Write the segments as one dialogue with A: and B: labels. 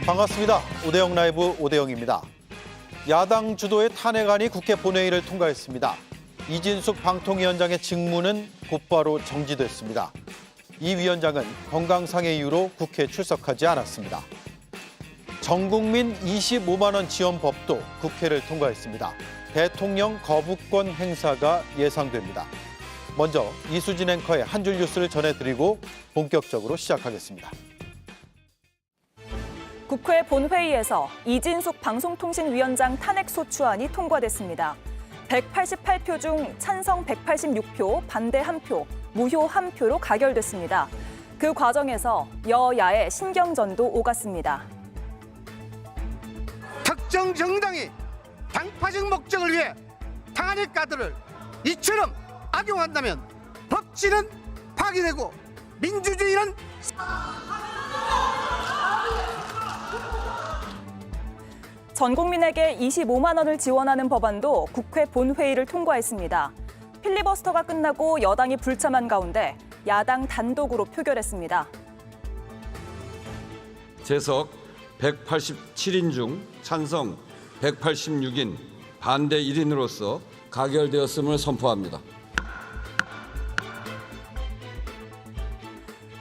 A: 반갑습니다. 오대영 라이브 오대영입니다. 야당 주도의 탄핵안이 국회 본회의를 통과했습니다. 이진숙 방통위원장의 직무는 곧바로 정지됐습니다. 이 위원장은 건강상의 이유로 국회에 출석하지 않았습니다. 전국민 25만 원 지원법도 국회를 통과했습니다. 대통령 거부권 행사가 예상됩니다. 먼저 이수진 앵커의 한 줄 뉴스를 전해드리고 본격적으로 시작하겠습니다.
B: 국회 본회의에서 이진숙 방송통신위원장 탄핵소추안이 통과됐습니다. 188표 중 찬성 186표, 반대 1표, 무효 1표로 가결됐습니다. 그 과정에서 여야의 신경전도 오갔습니다.
C: 특정 정당이 당파적 목적을 위해 탄핵가들을 이처럼 악용한다면 법치는 파괴되고 민주주의는
B: 전 국민에게 25만 원을 지원하는 법안도 국회 본회의를 통과했습니다. 필리버스터가 끝나고 여당이 불참한 가운데 야당 단독으로 표결했습니다.
D: 재석 187인 중 찬성 186인, 반대 1인으로서 가결되었음을 선포합니다.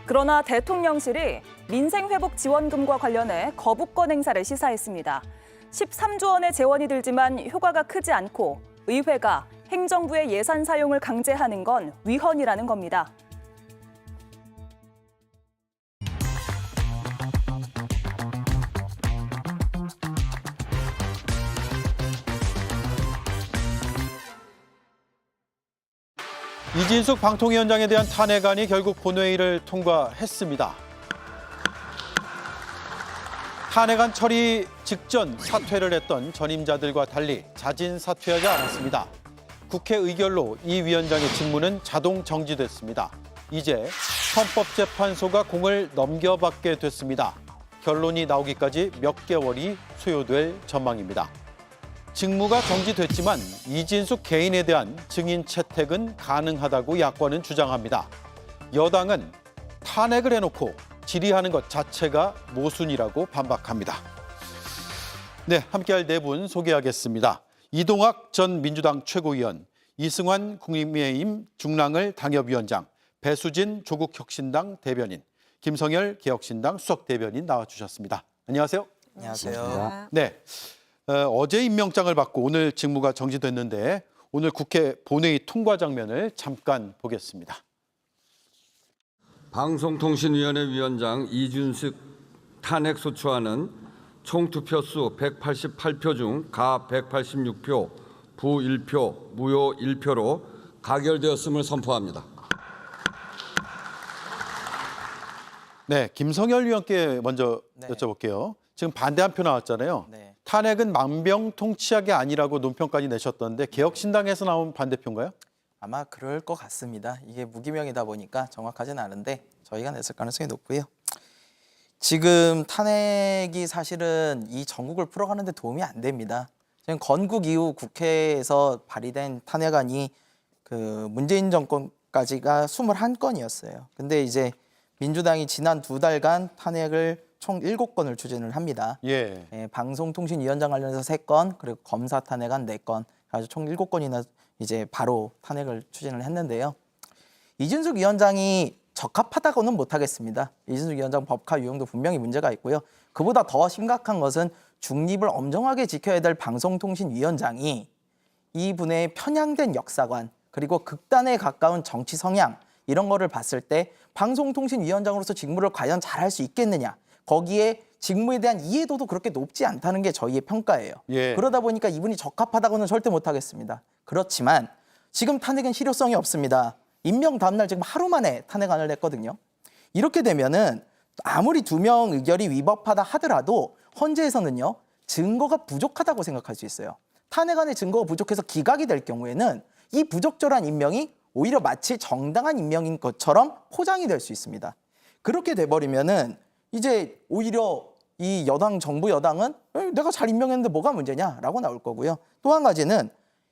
B: 그러나 대통령실이 민생회복지원금과 관련해 거부권 행사를 시사했습니다. 13조 원의 재원이 들지만 효과가 크지 않고 의회가 행정부의 예산 사용을 강제하는 건 위헌이라는 겁니다.
A: 이진숙 방통위원장에 대한 탄핵안이 결국 본회의를 통과했습니다. 탄핵안 처리 직전 사퇴를 했던 전임자들과 달리 자진 사퇴하지 않았습니다. 국회 의결로 이 위원장의 직무는 자동 정지됐습니다. 이제 헌법재판소가 공을 넘겨받게 됐습니다. 결론이 나오기까지 몇 개월이 소요될 전망입니다. 직무가 정지됐지만 이진숙 개인에 대한 증인 채택은 가능하다고 야권은 주장합니다. 여당은 탄핵을 해놓고 질의하는 것 자체가 모순이라고 반박합니다. 네, 함께할 네 분 소개하겠습니다. 이동학 전 민주당 최고위원, 이승환 국민의힘 중랑을 당협위원장, 배수진 조국혁신당 대변인, 김성열 개혁신당 수석대변인 나와주셨습니다. 안녕하세요.
E: 안녕하세요.
A: 네, 어제 임명장을 받고 오늘 직무가 정지됐는데 오늘 국회 본회의 통과 장면을 잠깐 보겠습니다.
D: 방송통신위원회 위원장 이준숙 탄핵소추안은 총 투표수 188표 중 가 186표, 부 1표, 무효 1표로 가결되었음을 선포합니다.
A: 네, 김성열 위원께 먼저 여쭤볼게요. 지금 반대 한 표 나왔잖아요.
E: 네.
A: 탄핵은 만병통치약이 아니라고 논평까지 내셨던데 개혁신당에서 나온 반대표인가요?
E: 아마 그럴 것 같습니다. 이게 무기명이다 보니까 정확하지는 않은데 저희가 냈을 가능성이 높고요. 지금 탄핵이 사실은 이 전국을 풀어가는 데 도움이 안 됩니다. 지금 건국 이후 국회에서 발의된 탄핵안이 그 문재인 정권까지가 21건이었어요. 근데 이제 민주당이 지난 2달간 탄핵을 총 7건을 추진을 합니다.
A: 예.
E: 방송통신위원장 관련해서 3건, 그리고 검사 탄핵안 4건, 아주 총 7건이나 이제 바로 탄핵을 추진을 했는데요. 이준숙 위원장이 적합하다고는 못하겠습니다. 이준숙 위원장 법화 유형도 분명히 문제가 있고요. 그보다 더 심각한 것은 중립을 엄정하게 지켜야 될 방송통신위원장이 이분의 편향된 역사관, 그리고 극단에 가까운 정치 성향, 이런 거를 봤을 때 방송통신위원장으로서 직무를 과연 잘할 수 있겠느냐, 거기에 직무에 대한 이해도도 그렇게 높지 않다는 게 저희의 평가예요.
A: 예.
E: 그러다 보니까 이분이 적합하다고는 절대 못하겠습니다. 그렇지만 지금 탄핵은 실효성이 없습니다. 임명 다음 날 지금 하루 만에 탄핵안을 냈거든요. 이렇게 되면은 아무리 2명 의결이 위법하다 하더라도 헌재에서는요, 증거가 부족하다고 생각할 수 있어요. 탄핵안의 증거가 부족해서 기각이 될 경우에는 이 부적절한 임명이 오히려 마치 정당한 임명인 것처럼 포장이 될 수 있습니다. 그렇게 돼버리면은 이제 오히려 이 여당, 정부 여당은 내가 잘 임명했는데 뭐가 문제냐라고 나올 거고요. 또 한 가지는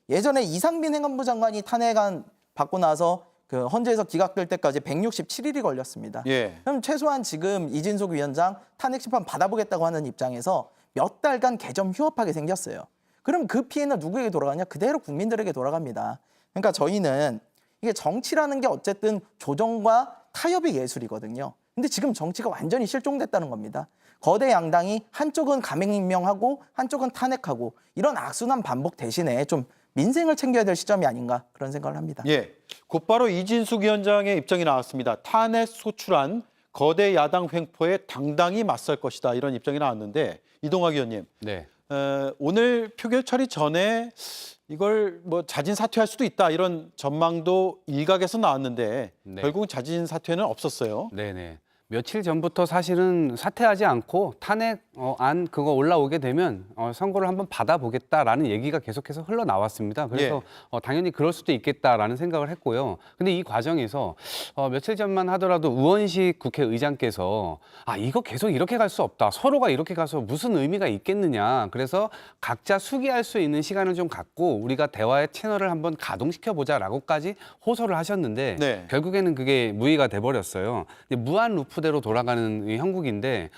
E: 예전에 이상민 행안부 장관이 탄핵안 받고 나서 그 헌재에서 기각될 때까지 167일이 걸렸습니다.
A: 예.
E: 그럼 최소한 지금 이진숙 위원장 탄핵 심판 받아보겠다고 하는 입장에서 몇 달간 개점 휴업하게 생겼어요. 그럼 그 피해는 누구에게 돌아가냐? 그대로 국민들에게 돌아갑니다. 그러니까 저희는 이게 정치라는 게 어쨌든 조정과 타협의 예술이거든요. 근데 지금 정치가 완전히 실종됐다는 겁니다. 거대 양당이 한쪽은 감행 임명하고 한쪽은 탄핵하고 이런 악순환 반복 대신에 좀 민생을 챙겨야 될 시점이 아닌가 그런 생각을 합니다.
A: 예, 곧바로 이진숙 위원장의 입장이 나왔습니다. 탄핵 소출한 거대 야당 횡포에 당당히 맞설 것이다 이런 입장이 나왔는데 이동학 의원님,
F: 네.
A: 오늘 표결 처리 전에 이걸 뭐 자진 사퇴할 수도 있다 이런 전망도 일각에서 나왔는데
F: 네.
A: 결국은 자진 사퇴는 없었어요.
F: 네네. 며칠 전부터 사실은 사퇴하지 않고 탄핵 안 그거 올라오게 되면 선고를 한번 받아보겠다라는 얘기가 계속해서 흘러나왔습니다. 그래서 당연히 그럴 수도 있겠다라는 생각을 했고요. 근데 이 과정에서 며칠 전만 하더라도 우원식 국회의장께서 이거 계속 이렇게 갈 수 없다. 서로가 이렇게 가서 무슨 의미가 있겠느냐. 그래서 각자 수기할 수 있는 시간을 좀 갖고 우리가 대화의 채널을 한번 가동시켜보자라고까지 호소를 하셨는데
A: 네.
F: 결국에는 그게 무의가 돼버렸어요. 무한 루프대로 돌아가는 이 형국인데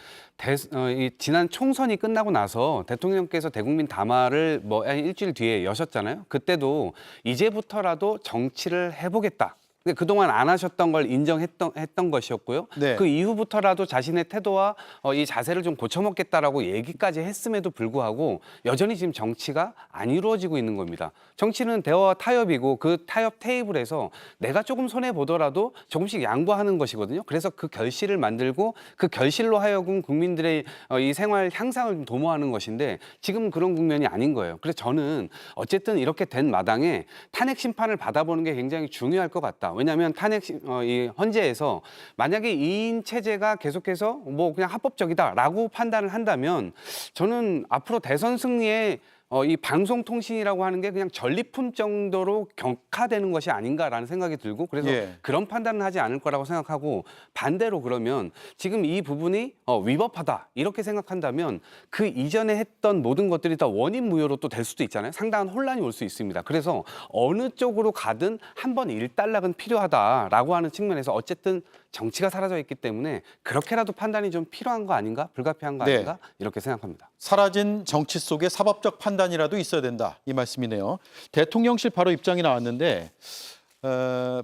F: 이 지난 총선이 끝나고 나서 대통령께서 대국민 담화를 한 일주일 뒤에 여셨잖아요. 그때도 이제부터라도 정치를 해보겠다. 근데 그동안 안 하셨던 걸 했던 것이었고요.
A: 네.
F: 그 이후부터라도 자신의 태도와 이 자세를 좀 고쳐먹겠다라고 얘기까지 했음에도 불구하고 여전히 지금 정치가 안 이루어지고 있는 겁니다. 정치는 대화와 타협이고 그 타협 테이블에서 내가 조금 손해보더라도 조금씩 양보하는 것이거든요. 그래서 그 결실을 만들고 그 결실로 하여금 국민들의 이 생활 향상을 좀 도모하는 것인데 지금 그런 국면이 아닌 거예요. 그래서 저는 어쨌든 이렇게 된 마당에 탄핵 심판을 받아보는 게 굉장히 중요할 것 같다. 왜냐하면 탄핵 이 헌재에서 만약에 2인 체제가 계속해서 뭐 그냥 합법적이다라고 판단을 한다면 저는 앞으로 대선 승리에 이 방송통신이라고 하는 게 그냥 전리품 정도로 격화되는 것이 아닌가라는 생각이 들고 그래서
A: 예.
F: 그런 판단은 하지 않을 거라고 생각하고 반대로 그러면 지금 이 부분이 위법하다 이렇게 생각한다면 그 이전에 했던 모든 것들이 다 원인 무효로 또 될 수도 있잖아요. 상당한 혼란이 올 수 있습니다. 그래서 어느 쪽으로 가든 한번 일단락은 필요하다라고 하는 측면에서 어쨌든 정치가 사라져 있기 때문에 그렇게라도 판단이 좀 필요한 거 아닌가? 불가피한 거
A: 네.
F: 아닌가? 이렇게 생각합니다.
A: 사라진 정치 속에 사법적 판단이라도 있어야 된다 이 말씀이네요. 대통령실 바로 입장이 나왔는데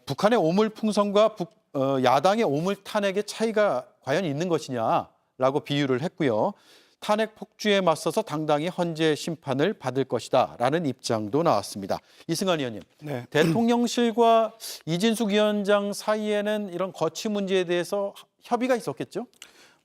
A: 북한의 오물 풍선과 야당의 오물 탄핵의 차이가 과연 있는 것이냐라고 비유를 했고요. 탄핵 폭주에 맞서서 당당히 헌재 심판을 받을 것이다라는 입장도 나왔습니다. 이승환 의원님,
G: 네.
A: 대통령실과 이진숙 위원장 사이에는 이런 거취 문제에 대해서 협의가 있었겠죠?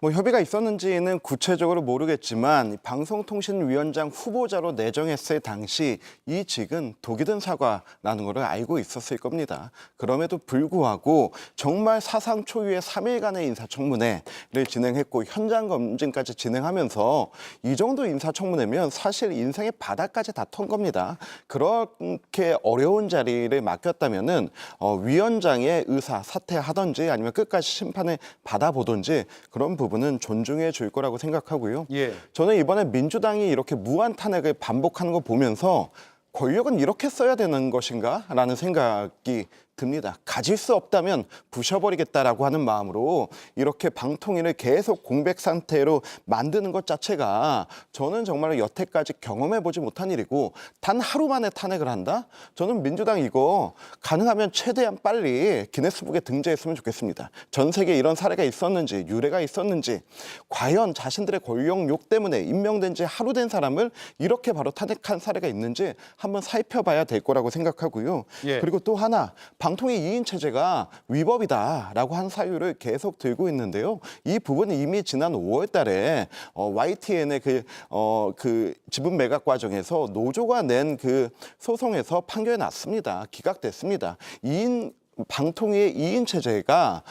G: 뭐 협의가 있었는지는 구체적으로 모르겠지만 방송통신위원장 후보자로 내정했을 당시 이 직은 독이 든 사과라는 것을 알고 있었을 겁니다. 그럼에도 불구하고 정말 사상 초유의 3일간의 인사청문회를 진행했고 현장 검증까지 진행하면서 이 정도 인사청문회면 사실 인생의 바닥까지 다 턴 겁니다. 그렇게 어려운 자리를 맡겼다면은 위원장의 의사 사퇴하든지 아니면 끝까지 심판을 받아보든지 그런 부분은 존중해 줄 거라고 생각하고요.
A: 예.
G: 저는 이번에 민주당이 이렇게 무한 탄핵을 반복하는 거 보면서 권력은 이렇게 써야 되는 것인가? 라는 생각이 듭니다. 가질 수 없다면 부셔버리겠다라고 하는 마음으로 이렇게 방통위를 계속 공백 상태로 만드는 것 자체가 저는 정말 여태까지 경험해보지 못한 일이고 단 하루 만에 탄핵을 한다? 저는 민주당 이거 가능하면 최대한 빨리 기네스북에 등재했으면 좋겠습니다. 전 세계에 이런 사례가 있었는지 유례가 있었는지 과연 자신들의 권력욕 때문에 임명된 지 하루 된 사람을 이렇게 바로 탄핵한 사례가 있는지 한번 살펴봐야 될 거라고 생각하고요.
A: 예.
G: 그리고 또 하나 방통위 2인 체제가 위법이다라고 한 사유를 계속 들고 있는데요. 이 부분은 이미 지난 5월 달에 YTN의 그 지분 매각 과정에서 노조가 낸 그 소송에서 판결이 났습니다. 기각됐습니다. 방통위의 2인 체제가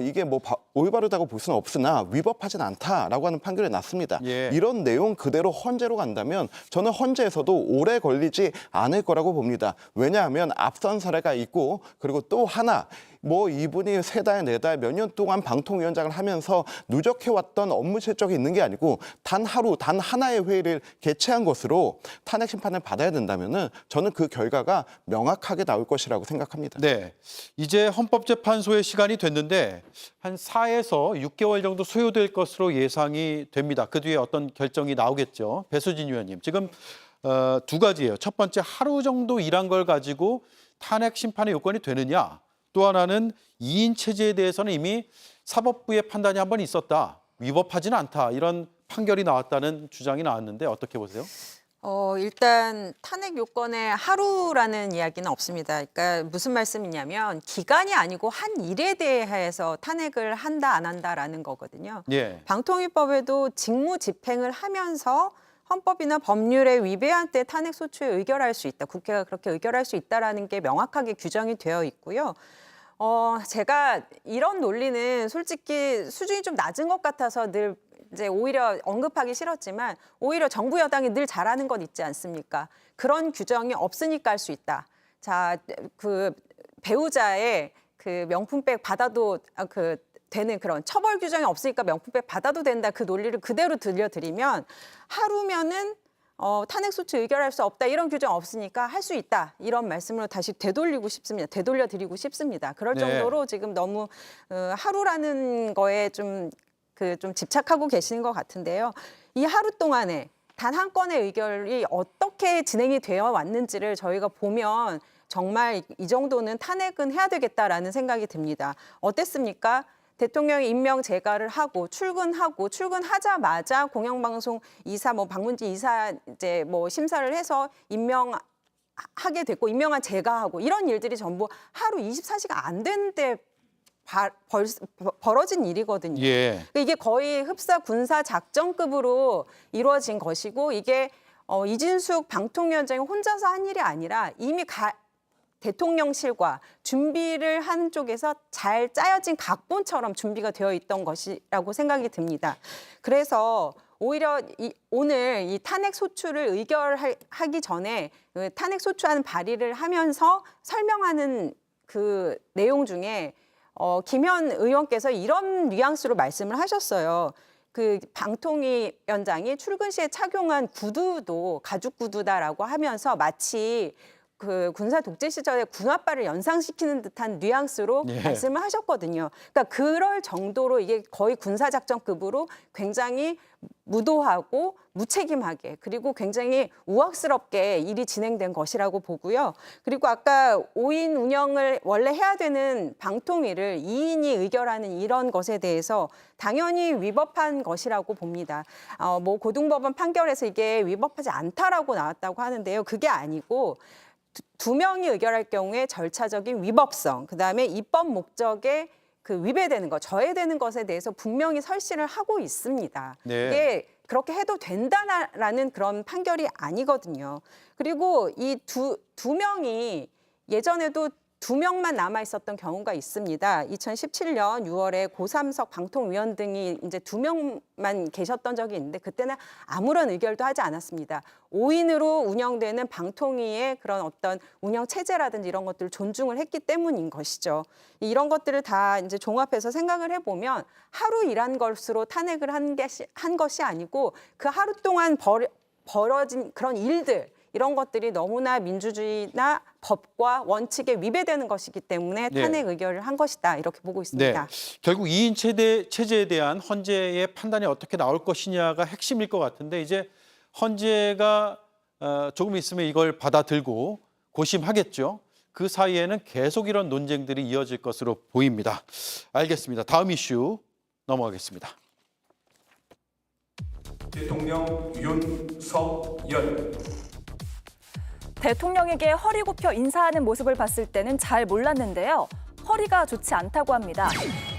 G: 이게 뭐 올바르다고 볼 수는 없으나 위법하진 않다라고 하는 판결이 났습니다.
A: 예.
G: 이런 내용 그대로 헌재로 간다면 저는 헌재에서도 오래 걸리지 않을 거라고 봅니다. 왜냐하면 앞선 사례가 있고 그리고 또 하나 뭐 이분이 3달, 4달, 몇 년 동안 방통위원장을 하면서 누적해왔던 업무 실적이 있는 게 아니고 단 하루, 단 하나의 회의를 개최한 것으로 탄핵 심판을 받아야 된다면은 저는 그 결과가 명확하게 나올 것이라고 생각합니다.
A: 네, 이제 헌법재판소의 시간이 됐는데 한 4에서 6개월 정도 소요될 것으로 예상이 됩니다. 그 뒤에 어떤 결정이 나오겠죠. 배수진 의원님, 지금 두 가지예요. 첫 번째, 하루 정도 일한 걸 가지고 탄핵 심판의 요건이 되느냐. 또 하나는 2인 체제에 대해서는 이미 사법부의 판단이 한 번 있었다. 위법하지는 않다. 이런 판결이 나왔다는 주장이 나왔는데 어떻게 보세요?
H: 일단 탄핵 요건에 하루라는 이야기는 없습니다. 그러니까 무슨 말씀이냐면 기간이 아니고 한 일에 대해서 탄핵을 한다 안 한다라는 거거든요.
A: 예.
H: 방통위법에도 직무 집행을 하면서 헌법이나 법률에 위배한 때 탄핵 소추에 의결할 수 있다. 국회가 그렇게 의결할 수 있다라는 게 명확하게 규정이 되어 있고요. 제가 이런 논리는 솔직히 수준이 좀 낮은 것 같아서 늘 이제 오히려 언급하기 싫었지만 오히려 정부 여당이 늘 잘하는 건 있지 않습니까? 그런 규정이 없으니까 할 수 있다. 자, 그 배우자의 그 명품백 받아도 되는 그런 처벌 규정이 없으니까 명품백 받아도 된다. 그 논리를 그대로 들려드리면 하루면은 탄핵 소추 의결할 수 없다. 이런 규정 없으니까 할 수 있다. 이런 말씀으로 다시 되돌리고 싶습니다. 되돌려드리고 싶습니다. 그럴
A: 네.
H: 정도로 지금 너무 하루라는 거에 좀 집착하고 계시는 것 같은데요. 이 하루 동안에 단 한 건의 의결이 어떻게 진행이 되어 왔는지를 저희가 보면 정말 이 정도는 탄핵은 해야 되겠다라는 생각이 듭니다. 어땠습니까? 대통령이 임명 제가를 하고 출근하자마자 공영방송 이사, 박문지 이사 이제 심사를 해서 임명하게 됐고 임명한 제가 하고 이런 일들이 전부 하루 24시간 안 되는데 벌어진 일이거든요.
A: 예.
H: 이게 거의 흡사 군사 작전급으로 이루어진 것이고 이게 이진숙 방통위원장이 혼자서 한 일이 아니라 이미 대통령실과 준비를 한 쪽에서 잘 짜여진 각본처럼 준비가 되어 있던 것이라고 생각이 듭니다. 그래서 오히려 오늘 이 탄핵 소추를 의결하기 전에 탄핵 소추안 발의를 하면서 설명하는 그 내용 중에 김현 의원께서 이런 뉘앙스로 말씀을 하셨어요. 그 방통위원장이 출근 시에 착용한 구두도 가죽 구두다라고 하면서 마치 그 군사 독재 시절에 군화발을 연상시키는 듯한 뉘앙스로
A: 예.
H: 말씀을 하셨거든요. 그러니까 그럴 정도로 이게 거의 군사작전급으로 굉장히 무도하고 무책임하게 그리고 굉장히 우악스럽게 일이 진행된 것이라고 보고요. 그리고 아까 5인 운영을 원래 해야 되는 방통위를 2인이 의결하는 이런 것에 대해서 당연히 위법한 것이라고 봅니다. 고등법원 판결에서 이게 위법하지 않다라고 나왔다고 하는데요. 그게 아니고 두 명이 의결할 경우에 절차적인 위법성, 그다음에 입법 목적에 위배되는 것, 저해되는 것에 대해서 분명히 설시를 하고 있습니다.
A: 네.
H: 이게 그렇게 해도 된다라는 그런 판결이 아니거든요. 그리고 이 두 명이 예전에도 2명만 남아 있었던 경우가 있습니다. 2017년 6월에 고삼석 방통위원 등이 이제 2명만 계셨던 적이 있는데 그때는 아무런 의결도 하지 않았습니다. 5인으로 운영되는 방통위의 그런 어떤 운영 체제라든지 이런 것들을 존중을 했기 때문인 것이죠. 이런 것들을 다 이제 종합해서 생각을 해보면 하루 일한 것으로 탄핵을 한 것이 아니고 그 하루 동안 벌어진 그런 일들 이런 것들이 너무나 민주주의나 법과 원칙에 위배되는 것이기 때문에 탄핵 의결을 한 것이다. 이렇게 보고 있습니다.
A: 네. 결국 2인 체제에 대한 헌재의 판단이 어떻게 나올 것이냐가 핵심일 것 같은데 이제 헌재가 조금 있으면 이걸 받아들고 고심하겠죠. 그 사이에는 계속 이런 논쟁들이 이어질 것으로 보입니다. 알겠습니다. 다음 이슈 넘어가겠습니다.
I: 대통령 윤석열.
B: 대통령에게 허리 굽혀 인사하는 모습을 봤을 때는 잘 몰랐는데요. 허리가 좋지 않다고 합니다.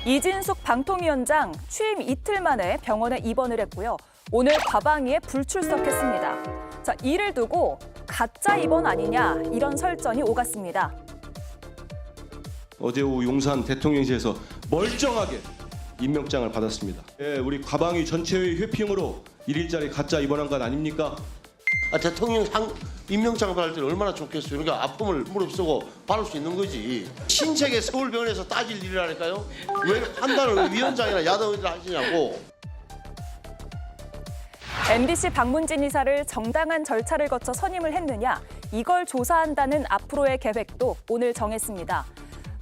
B: 이진숙 방통위원장 취임 이틀 만에 병원에 입원을 했고요. 오늘 과방위에 불출석했습니다. 자, 이를 두고 가짜 입원 아니냐 이런 설전이 오갔습니다.
J: 어제 오후 용산 대통령실에서 멀쩡하게 임명장을 받았습니다. 우리 과방위 전체의 회피용으로 1일짜리 가짜 입원한 건 아닙니까?
K: 대통령 임명장 받을 때는 얼마나 좋겠어요. 그러니까 아픔을 무릅쓰고 받을 수 있는 거지. 신세계 서울병원에서 따질 일이라니까요. 왜 판단을 위원장이나 야당 의원들 하시냐고.
B: MBC 박문진 이사를 정당한 절차를 거쳐 선임을 했느냐, 이걸 조사한다는 앞으로의 계획도 오늘 정했습니다.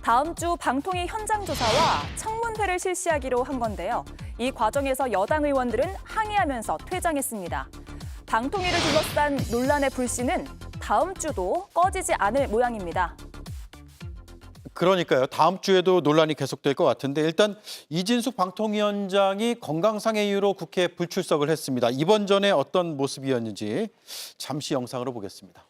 B: 다음 주 방통위 현장 조사와 청문회를 실시하기로 한 건데요. 이 과정에서 여당 의원들은 항의하면서 퇴장했습니다. 방통위를 둘러싼 논란의 불씨는 다음 주도 꺼지지 않을 모양입니다.
A: 그러니까요. 다음 주에도 논란이 계속될 것 같은데 일단 이진숙 방통위원장이 건강상의 이유로 국회에 불출석을 했습니다. 이번 전에 어떤 모습이었는지 잠시 영상으로 보겠습니다.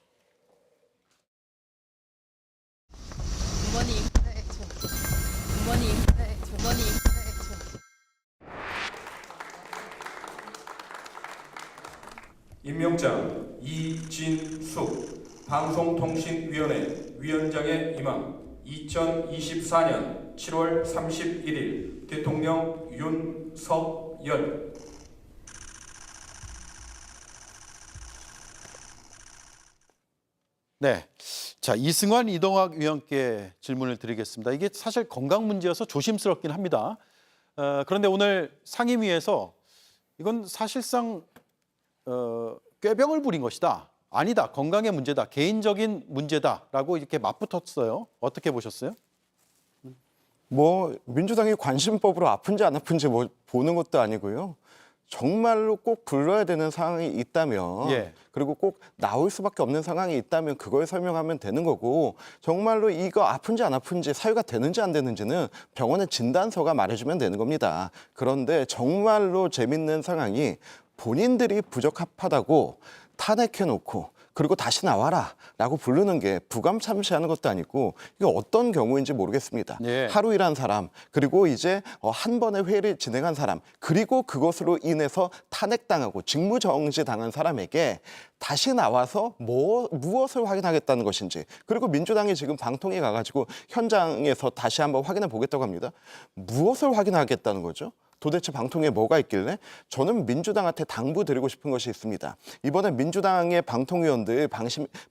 I: 임명장 이진숙 방송통신위원회 위원장의 임함 2024년 7월 31일 대통령 윤석열.
A: 네. 자, 이승환 이동학 위원께 질문을 드리겠습니다. 이게 사실 건강 문제여서 조심스럽긴 합니다. 그런데 오늘 상임위에서 이건 사실상 꾀병을 부린 것이다. 아니다. 건강의 문제다. 개인적인 문제다라고 이렇게 맞붙었어요. 어떻게 보셨어요?
G: 뭐 민주당이 관심법으로 아픈지 안 아픈지 뭐 보는 것도 아니고요. 정말로 꼭 불러야 되는 상황이 있다면
A: 예.
G: 그리고 꼭 나올 수밖에 없는 상황이 있다면 그걸 설명하면 되는 거고 정말로 이거 아픈지 안 아픈지 사유가 되는지 안 되는지는 병원의 진단서가 말해주면 되는 겁니다. 그런데 정말로 재밌는 상황이 본인들이 부적합하다고 탄핵해놓고 그리고 다시 나와라 라고 부르는 게 부감참시하는 것도 아니고 이게 어떤 경우인지 모르겠습니다.
A: 예.
G: 하루 일한 사람 그리고 이제 한 번의 회의를 진행한 사람 그리고 그것으로 인해서 탄핵당하고 직무정지 당한 사람에게 다시 나와서 무엇을 확인하겠다는 것인지 그리고 민주당이 지금 방통위 가가지고 현장에서 다시 한번 확인해 보겠다고 합니다. 무엇을 확인하겠다는 거죠? 도대체 방통위에 뭐가 있길래? 저는 민주당한테 당부드리고 싶은 것이 있습니다. 이번에 민주당의 방통위원들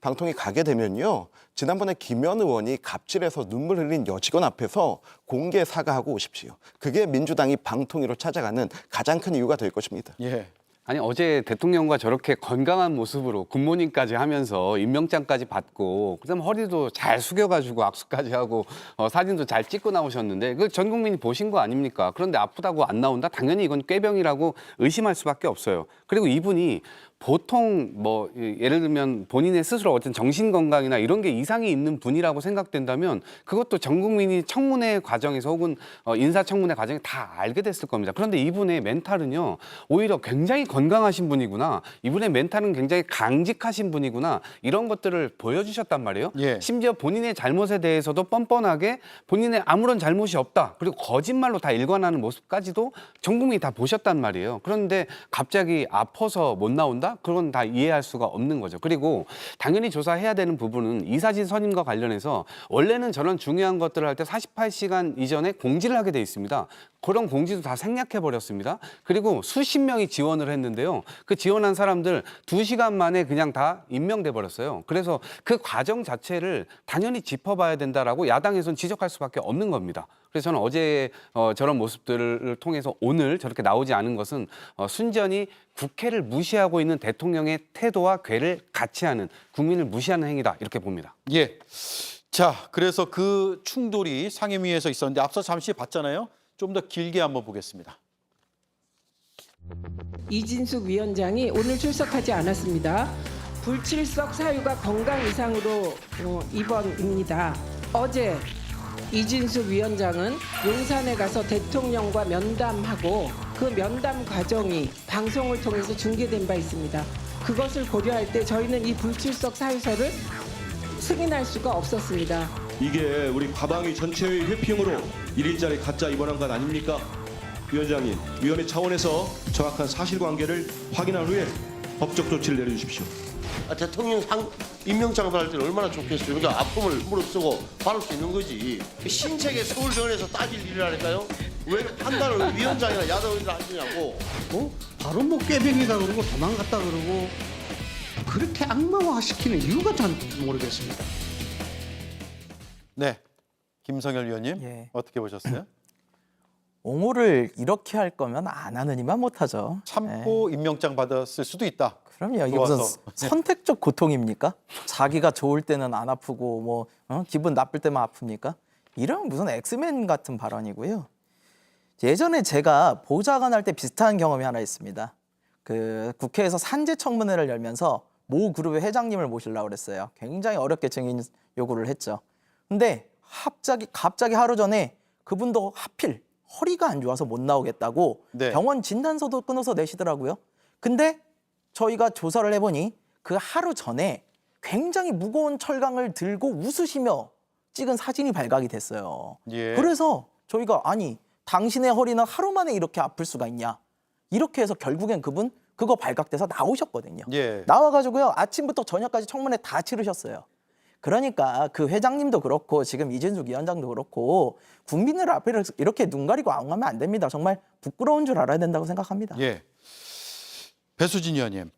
G: 방통위 가게 되면요. 지난번에 김현 의원이 갑질해서 눈물 흘린 여직원 앞에서 공개 사과하고 오십시오. 그게 민주당이 방통위로 찾아가는 가장 큰 이유가 될 것입니다.
A: 예.
F: 아니 어제 대통령과 저렇게 건강한 모습으로 굿모닝까지 하면서 임명장까지 받고 그다음 허리도 잘 숙여가지고 악수까지 하고 사진도 잘 찍고 나오셨는데 그 전 국민이 보신 거 아닙니까? 그런데 아프다고 안 나온다? 당연히 이건 꾀병이라고 의심할 수밖에 없어요. 그리고 이분이 보통 뭐 예를 들면 본인의 스스로 어떤 정신 건강이나 이런 게 이상이 있는 분이라고 생각된다면 그것도 전 국민이 청문회 과정에서 혹은 인사청문회 과정에 다 알게 됐을 겁니다. 그런데 이분의 멘탈은요 오히려 굉장히 건강하신 분이구나. 이분의 멘탈은 굉장히 강직하신 분이구나. 이런 것들을 보여주셨단 말이에요.
A: 예.
F: 심지어 본인의 잘못에 대해서도 뻔뻔하게 본인의 아무런 잘못이 없다. 그리고 거짓말로 다 일관하는 모습까지도 전 국민이 다 보셨단 말이에요. 그런데 갑자기 아파서 못 나온다? 그건 다 이해할 수가 없는 거죠. 그리고 당연히 조사해야 되는 부분은 이사진 선임과 관련해서 원래는 저런 중요한 것들을 할 때 48시간 이전에 공지를 하게 돼 있습니다. 그런 공지도 다 생략해버렸습니다. 그리고 수십 명이 지원을 했는데요. 그 지원한 사람들 2시간 만에 그냥 다 임명돼 버렸어요. 그래서 그 과정 자체를 당연히 짚어봐야 된다라고 야당에서는 지적할 수밖에 없는 겁니다. 그래서 저는 어제 저런 모습들을 통해서 오늘 저렇게 나오지 않은 것은 순전히 국회를 무시하고 있는 대통령의 태도와 궤를 같이 하는 국민을 무시하는 행위다 이렇게 봅니다.
A: 예. 자, 그래서 그 충돌이 상임위에서 있었는데 앞서 잠시 봤잖아요. 좀 더 길게 한번 보겠습니다.
L: 이진숙 위원장이 오늘 출석하지 않았습니다. 불출석 사유가 건강 이상으로 입원입니다. 어제 이진숙 위원장은 용산에 가서 대통령과 면담하고 그 면담 과정이 방송을 통해서 중계된 바 있습니다. 그것을 고려할 때 저희는 이 불출석 사유서를 승인할 수가 없었습니다.
J: 이게 우리 과방위 전체의 회피용으로 1일짜리 가짜 입원한 것 아닙니까? 위원장님, 위원회 차원에서 정확한 사실관계를 확인한 후에 법적 조치를 내려주십시오.
K: 대통령 임명장 받을 때는 얼마나 좋겠어요. 그러니까 아픔을 무릅쓰고 받을 수 있는 거지. 신세계 서울병원에서 따질 일이라니까요. 왜 판단을 위원장이나 야당 의원들 하시냐고.
C: 바로 뭐 꾀병이다 그러고 도망갔다 그러고 그렇게 악마화시키는 이유가 전 모르겠습니다.
A: 네, 김성열 위원님
E: 예.
A: 어떻게 보셨어요?
E: 옹호를 이렇게 할 거면 안 하느니만 못하죠.
A: 참고 임명장 받았을 수도 있다.
E: 그럼요. 이게 무슨
A: 좋아서.
E: 선택적 고통입니까? 자기가 좋을 때는 안 아프고 뭐 기분 나쁠 때만 아픕니까? 이런 무슨 엑스맨 같은 발언이고요. 예전에 제가 보좌관 할 때 비슷한 경험이 하나 있습니다. 그 국회에서 산재 청문회를 열면서 모 그룹의 회장님을 모시려고 그랬어요. 굉장히 어렵게 증인 요구를 했죠. 근데 갑자기 하루 전에 그분도 하필 허리가 안 좋아서 못 나오겠다고
A: 네.
E: 병원 진단서도 끊어서 내시더라고요. 근데 저희가 조사를 해보니 그 하루 전에 굉장히 무거운 철강을 들고 웃으시며 찍은 사진이 발각이 됐어요.
A: 예.
E: 그래서 저희가 아니 당신의 허리는 하루 만에 이렇게 아플 수가 있냐. 이렇게 해서 결국엔 그분 그거 발각돼서 나오셨거든요.
A: 예.
E: 나와가지고요. 아침부터 저녁까지 청문회 다 치르셨어요. 그러니까 그 회장님도 그렇고 지금 이준숙 위원장도 그렇고 국민들 앞에 이렇게 눈 가리고 앙하면 안 됩니다. 정말 부끄러운 줄 알아야 된다고 생각합니다.
A: 예. 배수진 의원님,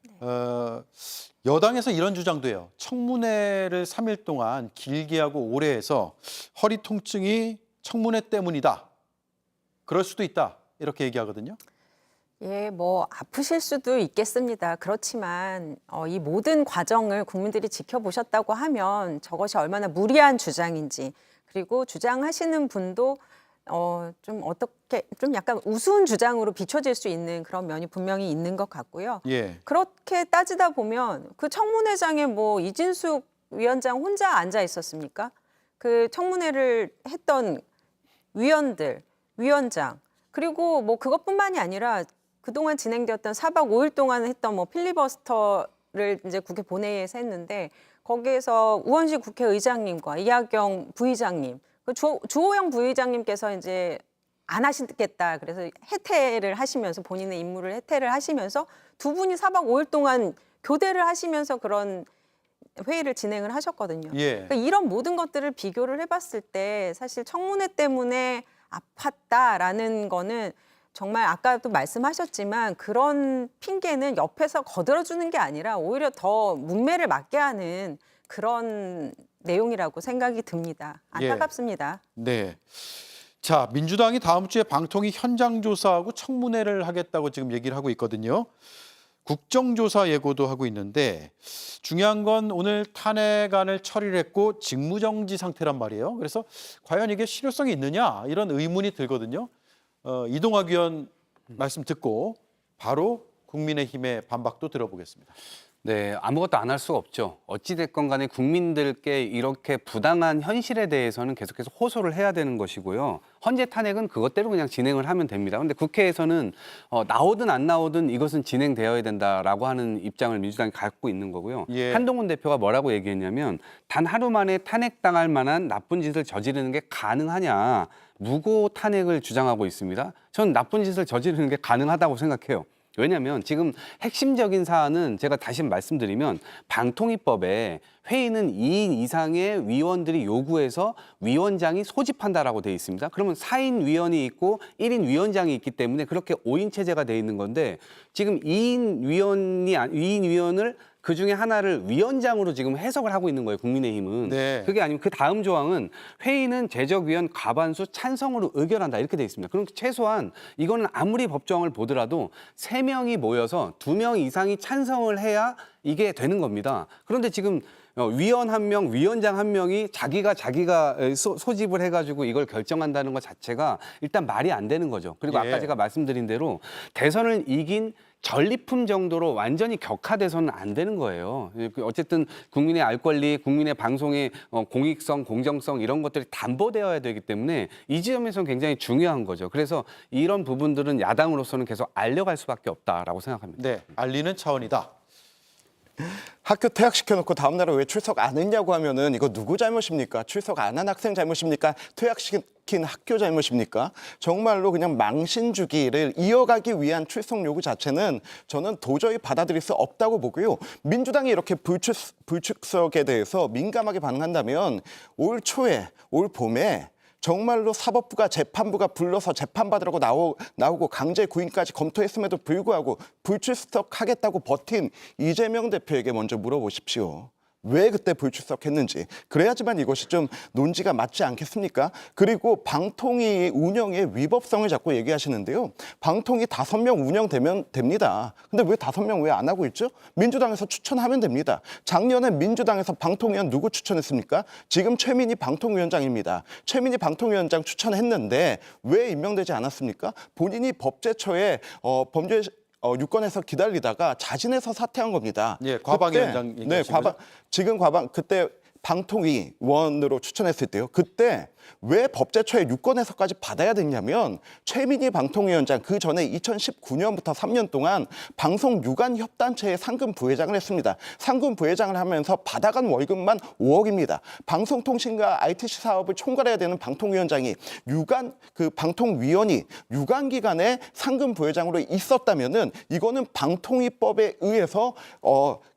A: 여당에서 이런 주장도 해요. 청문회를 3일 동안 길게 하고 오래 해서 허리 통증이 청문회 때문이다. 그럴 수도 있다. 이렇게 얘기하거든요.
H: 예, 뭐 아프실 수도 있겠습니다. 그렇지만 이 모든 과정을 국민들이 지켜보셨다고 하면 저것이 얼마나 무리한 주장인지, 그리고 주장하시는 분도 좀 약간 우스운 주장으로 비춰질 수 있는 그런 면이 분명히 있는 것 같고요.
A: 예.
H: 그렇게 따지다 보면 그 청문회장에 뭐 이진숙 위원장 혼자 앉아 있었습니까? 그 청문회를 했던 위원들, 위원장, 그리고 뭐 그것뿐만이 아니라 그동안 진행되었던 4박 5일 동안 했던 뭐 필리버스터를 이제 국회 본회의에서 했는데, 거기에서 우원식 국회의장님과 이하경 부의장님, 주호영 부의장님께서 이제 안 하시겠다 그래서 해태를 하시면서 본인의 임무를 해태를 하시면서 두 분이 4박 5일 동안 교대를 하시면서 그런 회의를 진행을 하셨거든요.
A: 예.
H: 그러니까 이런 모든 것들을 비교를 해봤을 때 사실 청문회 때문에 아팠다라는 거는 정말 아까도 말씀하셨지만 그런 핑계는 옆에서 거들어주는 게 아니라 오히려 더 문매를 맞게 하는 그런 내용이라고 생각이 듭니다. 안타깝습니다.
A: 네. 자, 민주당이 다음 주에 방통위 현장 조사하고 청문회를 하겠다고 지금 얘기를 하고 있거든요. 국정조사 예고도 하고 있는데 중요한 건 오늘 탄핵안을 처리를 했고 직무정지 상태란 말이에요. 그래서 과연 이게 실효성이 있느냐 이런 의문이 들거든요. 이동학 의원 말씀 듣고 바로 국민의힘의 반박도 들어보겠습니다.
F: 네, 아무것도 안 할 수가 없죠. 어찌됐건 간에 국민들께 이렇게 부당한 현실에 대해서는 계속해서 호소를 해야 되는 것이고요. 헌재 탄핵은 그것대로 그냥 진행을 하면 됩니다. 그런데 국회에서는 나오든 안 나오든 이것은 진행되어야 된다라고 하는 입장을 민주당이 갖고 있는 거고요.
A: 예.
F: 한동훈 대표가 뭐라고 얘기했냐면 단 하루 만에 탄핵당할 만한 나쁜 짓을 저지르는 게 가능하냐. 무고 탄핵을 주장하고 있습니다. 저는 나쁜 짓을 저지르는 게 가능하다고 생각해요. 왜냐하면 지금 핵심적인 사안은 제가 다시 말씀드리면 방통위법에 회의는 2인 이상의 위원들이 요구해서 위원장이 소집한다라고 돼 있습니다. 그러면 4인 위원이 있고 1인 위원장이 있기 때문에 그렇게 5인 체제가 돼 있는 건데 지금 2인 위원을 그 중에 하나를 위원장으로 지금 해석을 하고 있는 거예요, 국민의힘은.
A: 네.
F: 그게 아니면 그 다음 조항은 회의는 제적위원 과반수 찬성으로 의결한다 이렇게 돼 있습니다. 그럼 최소한 이거는 아무리 법조항을 보더라도 3명이 모여서 2명 이상이 찬성을 해야 이게 되는 겁니다. 그런데 지금 위원 1명, 위원장 1명이 자기가 소집을 해가지고 이걸 결정한다는 것 자체가 일단 말이 안 되는 거죠. 그리고
A: 예.
F: 아까 제가 말씀드린 대로 대선을 이긴 전리품 정도로 완전히 격화돼서는 안 되는 거예요. 어쨌든 국민의 알 권리, 국민의 방송의 공익성, 공정성 이런 것들이 담보되어야 되기 때문에 이 지점에서는 굉장히 중요한 거죠. 그래서 이런 부분들은 야당으로서는 계속 알려갈 수밖에 없다라고 생각합니다.
A: 네, 알리는 차원이다.
G: 학교 퇴학시켜놓고 다음 날에 왜 출석 안 했냐고 하면은 이거 누구 잘못입니까? 출석 안 한 학생 잘못입니까? 퇴학시킨 학교 잘못입니까? 정말로 그냥 망신 주기를 이어가기 위한 출석 요구 자체는 저는 도저히 받아들일 수 없다고 보고요. 민주당이 이렇게 불출석에 대해서 민감하게 반응한다면 올 초에, 올 봄에 정말로 사법부가 재판부가 불러서 재판받으라고 나오고 강제 구인까지 검토했음에도 불구하고 불출석하겠다고 버틴 이재명 대표에게 먼저 물어보십시오. 왜 그때 불출석했는지. 그래야지만 이것이 좀 논지가 맞지 않겠습니까? 그리고 방통위 운영의 위법성을 자꾸 얘기하시는데요. 방통위 5명 운영되면 됩니다. 근데 왜 5명 왜 안 하고 있죠? 민주당에서 추천하면 됩니다. 작년에 민주당에서 방통위원 누구 추천했습니까? 지금 최민희 방통위원장입니다. 최민희 방통위원장 추천했는데 왜 임명되지 않았습니까? 본인이 법제처에 범죄 유권에서 기다리다가 자진해서 사퇴한 겁니다.
A: 예, 과방위원장
G: 그때, 네, 지금 그때 방통위원으로 추천했을 때요. 그때 왜 법제처의 유권해서까지 받아야 됐냐면 최민희 방통위원장 그 전에 2019년부터 3년 동안 방송 유관 협단체의 상금 부회장을 했습니다. 상금 부회장을 하면서 받아간 월급만 5억입니다. 방송통신과 ITC 사업을 총괄해야 되는 방통위원장이 방통위원이 유관기관의 상금 부회장으로 있었다면은 이거는 방통위법에 의해서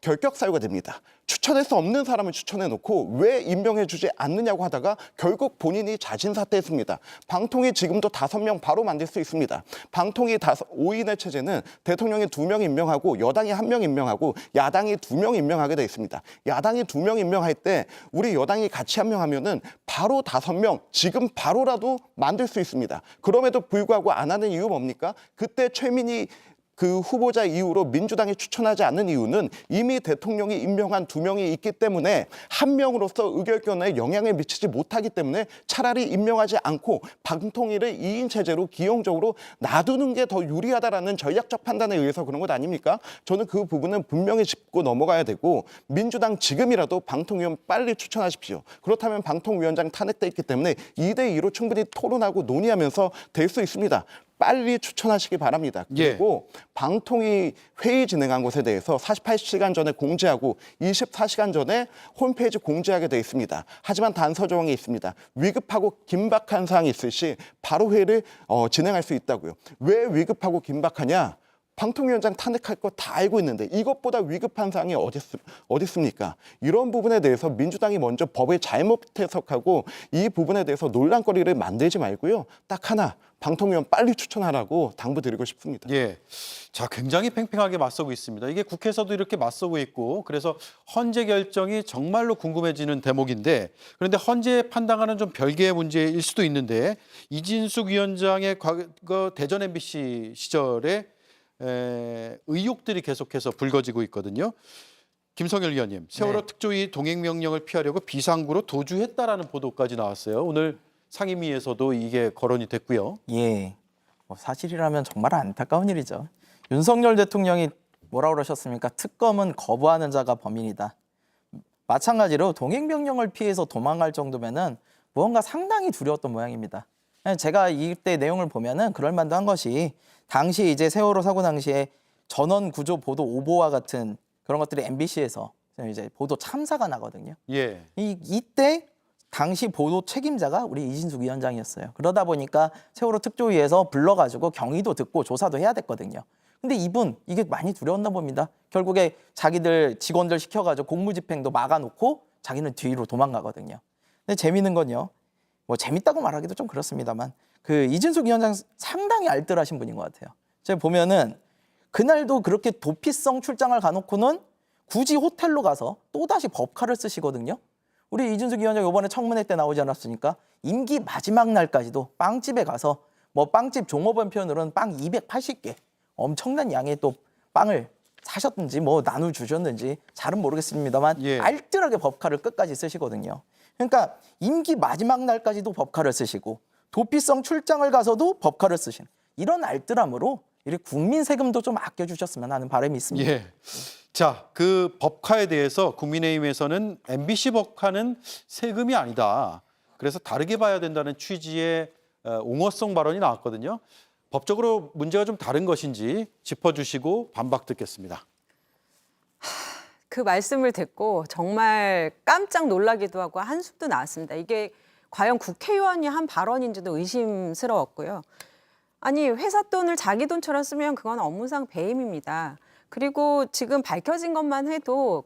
G: 결격 사유가 됩니다. 추천할 수 없는 사람을 추천해놓고 왜 임명해주지 않느냐고 하다가 결국 본인이 자진 사퇴했습니다. 방통위 지금도 5명 바로 만들 수 있습니다. 방통위 5인의 체제는 대통령이 2명 임명하고 여당이 1명 임명하고 야당이 2명 임명하게 돼 있습니다. 야당이 2명 임명할 때 우리 여당이 같이 한 명 하면은 바로 5명 지금 바로라도 만들 수 있습니다. 그럼에도 불구하고 안 하는 이유 뭡니까? 그때 최민희 그 후보자 이후로 민주당이 추천하지 않는 이유는 이미 대통령이 임명한 2명이 있기 때문에 한 명으로서 의결권에 영향을 미치지 못하기 때문에 차라리 임명하지 않고 방통위를 2인 체제로 기형적으로 놔두는 게 더 유리하다라는 전략적 판단에 의해서 그런 것 아닙니까? 저는 그 부분은 분명히 짚고 넘어가야 되고 민주당 지금이라도 방통위원 빨리 추천하십시오. 그렇다면 방통위원장 탄핵돼 있기 때문에 2대2로 충분히 토론하고 논의하면서 될 수 있습니다. 빨리 추천하시기 바랍니다. 그리고 방통위 회의 진행한 것에 대해서 48시간 전에 공지하고 24시간 전에 홈페이지 공지하게 돼 있습니다. 하지만 단서 조항이 있습니다. 위급하고 긴박한 사항이 있을 시 바로 회의를 진행할 수 있다고요. 왜 위급하고 긴박하냐? 방통위원장 탄핵할 거 다 알고 있는데 이것보다 위급한 사항이 어디 있습니까? 이런 부분에 대해서 민주당이 먼저 법을 잘못 해석하고 이 부분에 대해서 논란거리를 만들지 말고요. 딱 하나, 방통위원 빨리 추천하라고 당부드리고 싶습니다.
A: 예, 자 굉장히 팽팽하게 맞서고 있습니다. 이게 국회에서도 이렇게 맞서고 있고 그래서 헌재 결정이 정말로 궁금해지는 대목인데 그런데 헌재 판단하는 좀 별개의 문제일 수도 있는데 이진숙 위원장의 과거 대전 MBC 시절에 의혹들이 계속해서 불거지고 있거든요. 김성열 위원님, 세월호 특조위 동행 명령을 피하려고 비상구로 도주했다라는 보도까지 나왔어요. 오늘 상임위에서도 이게 거론이 됐고요.
E: 예, 사실이라면 정말 안타까운 일이죠. 윤석열 대통령이 뭐라 그러셨습니까? 특검은 거부하는 자가 범인이다. 마찬가지로 동행 명령을 피해서 도망갈 정도면은 무언가 상당히 두려웠던 모양입니다. 제가 이때 내용을 보면은 그럴 만도 한 것이 당시 이제 세월호 사고 당시에 전원 구조 보도 오보와 같은 그런 것들이 MBC에서 이제 보도 참사가 나거든요.
A: 예.
E: 이때 당시 보도 책임자가 우리 이진숙 위원장이었어요. 그러다 보니까 세월호 특조위에서 불러가지고 경위도 듣고 조사도 해야 됐거든요. 근데 이게 많이 두려웠나 봅니다. 결국에 자기들 직원들 시켜가지고 공무집행도 막아놓고 자기는 뒤로 도망가거든요. 근데 재미있는 건요. 재밌다고 말하기도 좀 그렇습니다만 그 이진숙 위원장 상당히 알뜰하신 분인 것 같아요. 제가 보면은 그날도 그렇게 도피성 출장을 가놓고는 굳이 호텔로 가서 또다시 법카를 쓰시거든요. 우리 이진숙 위원장 이번에 청문회 때 나오지 않았습니까? 임기 마지막 날까지도 빵집에 가서 빵집 종업원 표현으로는 빵 280개 엄청난 양의 또 빵을 사셨든지 나눠주셨는지 잘은 모르겠습니다만 알뜰하게 법카를 끝까지 쓰시거든요. 그러니까 임기 마지막 날까지도 법카를 쓰시고 도피성 출장을 가서도 법카를 쓰시는 이런 알뜰함으로 이렇게 국민 세금도 좀 아껴주셨으면 하는 바람이 있습니다.
A: 예. 자, 그 법카에 대해서 국민의힘에서는 MBC 법카는 세금이 아니다. 그래서 다르게 봐야 된다는 취지의 옹호성 발언이 나왔거든요. 법적으로 문제가 좀 다른 것인지 짚어주시고 반박 듣겠습니다.
H: 그 말씀을 듣고 정말 깜짝 놀라기도 하고 한숨도 나왔습니다. 이게 과연 국회의원이 한 발언인지도 의심스러웠고요. 아니 회사 돈을 자기 돈처럼 쓰면 그건 업무상 배임입니다. 그리고 지금 밝혀진 것만 해도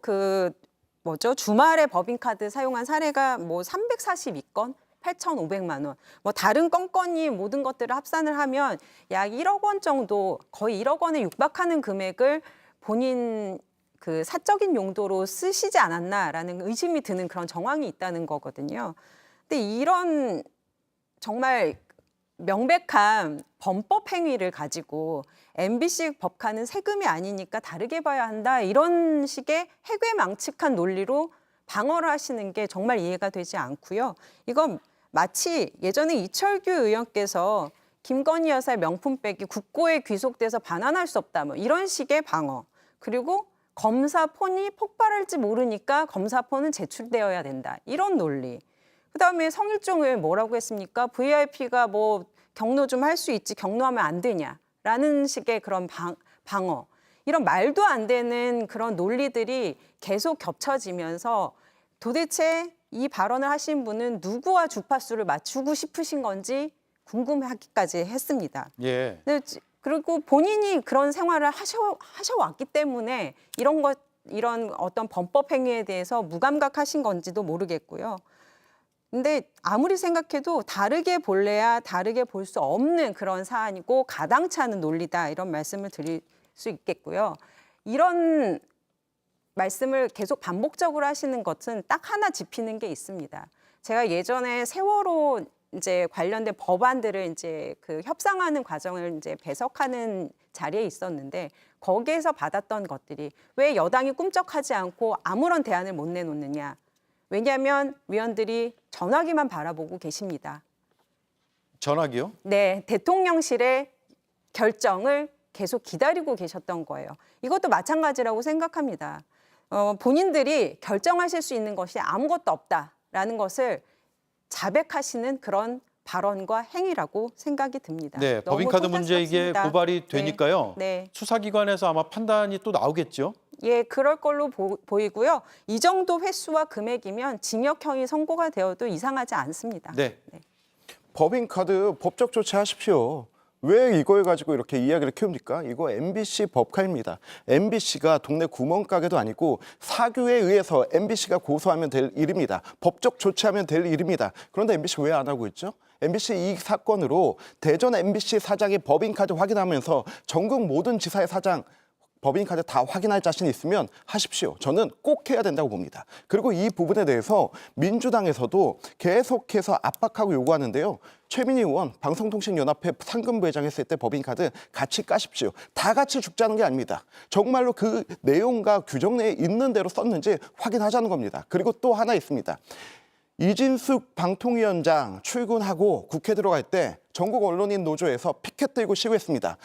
H: 주말에 법인카드 사용한 사례가 342건 8,500만 원. 뭐 다른 건건이 모든 것들을 합산을 하면 약 1억 원 정도, 거의 1억 원에 육박하는 금액을 본인 그 사적인 용도로 쓰시지 않았나라는 의심이 드는 그런 정황이 있다는 거거든요. 근데 이런 정말 명백한 범법 행위를 가지고 MBC 법카는 세금이 아니니까 다르게 봐야 한다, 이런 식의 해괴망측한 논리로 방어를 하시는 게 정말 이해가 되지 않고요. 이건 마치 예전에 이철규 의원께서 김건희 여사의 명품백이 국고에 귀속돼서 반환할 수 없다, 뭐 이런 식의 방어. 그리고 검사 폰이 폭발할지 모르니까 검사 폰은 제출되어야 된다, 이런 논리. 그다음에 성일종 의원 뭐라고 했습니까? VIP가 뭐 경로 좀 할 수 있지 경로하면 안 되냐라는 식의 그런 방어. 이런 말도 안 되는 그런 논리들이 계속 겹쳐지면서 도대체 이 발언을 하신 분은 누구와 주파수를 맞추고 싶으신 건지 궁금하기까지 했습니다.
A: 예.
H: 그리고 본인이 그런 생활을 하셔왔기 때문에 이런 어떤 범법 행위에 대해서 무감각하신 건지도 모르겠고요. 근데 아무리 생각해도 다르게 볼래야 다르게 볼 수 없는 그런 사안이고 가당치 않은 논리다, 이런 말씀을 드릴 수 있겠고요. 이런 말씀을 계속 반복적으로 하시는 것은 딱 하나 짚히는 게 있습니다. 제가 예전에 세월호 이제 관련된 법안들을 이제 그 협상하는 과정을 이제 배석하는 자리에 있었는데, 거기에서 받았던 것들이 왜 여당이 꿈쩍하지 않고 아무런 대안을 못 내놓느냐. 왜냐하면 위원들이 전화기만 바라보고 계십니다.
A: 전화기요?
H: 네, 대통령실의 결정을 계속 기다리고 계셨던 거예요. 이것도 마찬가지라고 생각합니다. 본인들이 결정하실 수 있는 것이 아무것도 없다라는 것을 자백하시는 그런 발언과 행위라고 생각이 듭니다.
A: 네, 법인카드 문제 이게 고발이 되니까요.
H: 네.
A: 수사기관에서 아마 판단이 또 나오겠죠?
H: 예, 그럴 걸로 보이고요. 이 정도 횟수와 금액이면 징역형이 선고가 되어도 이상하지 않습니다.
A: 네.
G: 법인카드 법적 조치하십시오. 왜 이걸 가지고 이렇게 이야기를 키웁니까? 이거 MBC 법카입니다. MBC가 동네 구멍가게도 아니고 사규에 의해서 MBC가 고소하면 될 일입니다. 법적 조치하면 될 일입니다. 그런데 MBC 왜 안 하고 있죠? MBC 이 사건으로 대전 MBC 사장이 법인카드 확인하면서 전국 모든 지사의 사장 법인카드 다 확인할 자신 있으면 하십시오. 저는 꼭 해야 된다고 봅니다. 그리고 이 부분에 대해서 민주당에서도 계속해서 압박하고 요구하는데요. 최민희 의원 방송통신연합회 상근부회장 했을 때 법인카드 같이 까십시오. 다 같이 죽자는 게 아닙니다. 정말로 그 내용과 규정 내에 있는 대로 썼는지 확인하자는 겁니다. 그리고 또 하나 있습니다. 이진숙 방통위원장 출근하고 국회 들어갈 때 전국 언론인 노조에서 피켓 들고 시위했습니다.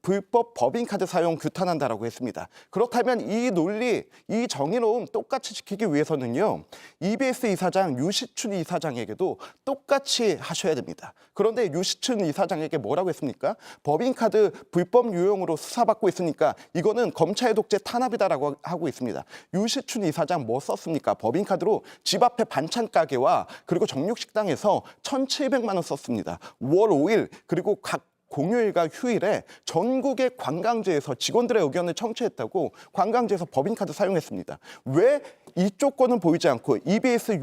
G: 불법 법인카드 사용 규탄한다라고 했습니다. 그렇다면 이 논리, 이 정의로움 똑같이 지키기 위해서는요. EBS 이사장 유시춘 이사장에게도 똑같이 하셔야 됩니다. 그런데 유시춘 이사장에게 뭐라고 했습니까? 법인카드 불법 유용으로 수사받고 있으니까 이거는 검찰 독재 탄압이다라고 하고 있습니다. 유시춘 이사장 뭐 썼습니까? 법인카드로 집 앞에 반찬 가게와 그리고 정육식당에서 1,700만 원 썼습니다. 5월 5일 그리고 각 공휴일과 휴일에 전국의 관광지에서 직원들의 의견을 청취했다고 관광지에서 법인카드 사용했습니다. 왜 이쪽 거는 보이지 않고 EBS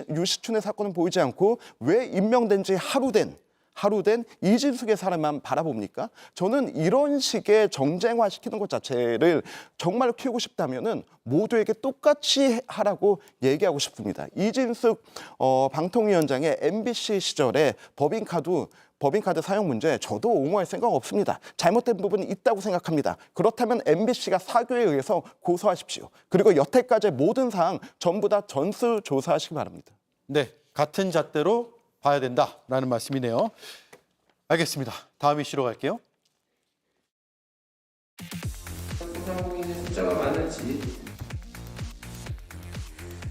G: 유시춘의 사건은 보이지 않고 왜 임명된 지 하루 된 이진숙의 사람만 바라봅니까? 저는 이런 식의 정쟁화시키는 것 자체를 정말로 키우고 싶다면은 모두에게 똑같이 하라고 얘기하고 싶습니다. 이진숙 방통위원장의 MBC 시절에 법인카드 사용 문제 저도 옹호할 생각 없습니다. 잘못된 부분이 있다고 생각합니다. 그렇다면 MBC가 사규에 의해서 고소하십시오. 그리고 여태까지의 모든 사항 전부 다 전수조사하시기 바랍니다.
A: 네, 같은 잣대로 봐야 된다라는 말씀이네요. 알겠습니다. 다음 이슈로 갈게요.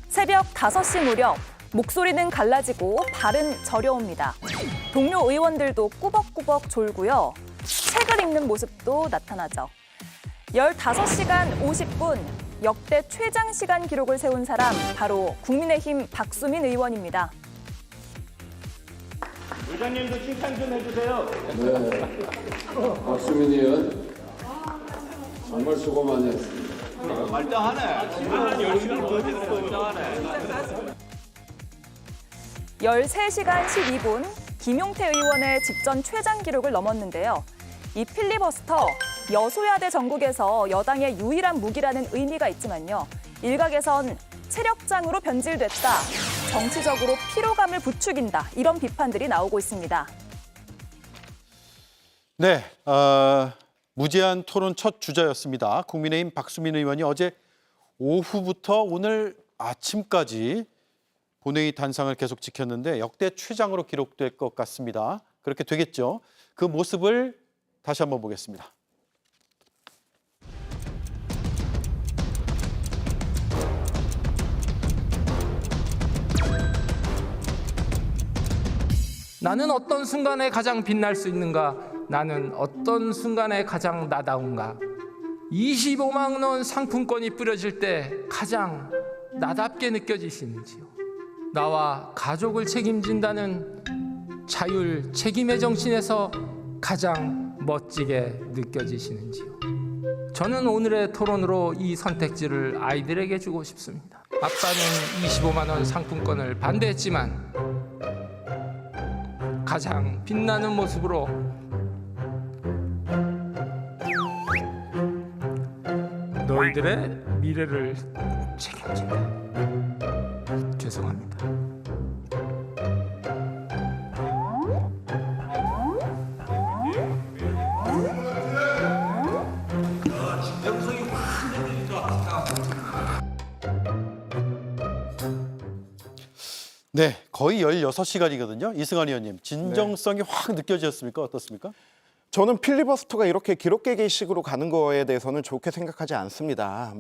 B: 새벽 5시 무렵 목소리는 갈라지고 발은 저려옵니다. 동료 의원들도 꾸벅꾸벅 졸고요. 책을 읽는 모습도 나타나죠. 15시간 50분, 역대 최장 시간 기록을 세운 사람 바로 국민의힘 박수민 의원입니다.
M: 의장님도 칭찬 좀 해주세요.
N: 네, 박수민 의원 정말 수고 많이 했습니다.
M: 말짱하네. 열심히 보여주는 거 말짱하네.
B: 13시간 12분 김용태 의원의 직전 최장 기록을 넘었는데요. 이 필리버스터 여소야대 전국에서 여당의 유일한 무기라는 의미가 있지만요. 일각에선 체력장으로 변질됐다, 정치적으로 피로감을 부추긴다 이런 비판들이 나오고 있습니다.
A: 네, 무제한 토론 첫 주자였습니다. 국민의힘 박수민 의원이 어제 오후부터 오늘 아침까지 본회의 단상을 계속 지켰는데 역대 최장으로 기록될 것 같습니다. 그렇게 되겠죠. 그 모습을 다시 한번 보겠습니다.
O: 나는 어떤 순간에 가장 빛날 수 있는가? 나는 어떤 순간에 가장 나다운가? 25만 원 상품권이 뿌려질 때 가장 나답게 느껴지시는지요? 나와 가족을 책임진다는 자율 책임의 정신에서 가장 멋지게 느껴지시는지요? 저는 오늘의 토론으로 이 선택지를 아이들에게 주고 싶습니다. 아빠는 25만 원 상품권을 반대했지만 가장 빛나는 모습으로 너희들의 미래를 책임진다. 죄송합니다.
A: 네, 거의 16시간이거든요. 이승환 의원님, 진정성이 확 느껴졌습니까? 어떻습니까?
G: 저는 필리버스터가 이렇게 기록 깨기식으로 가는 거에 대해서는 좋게 생각하지 않습니다.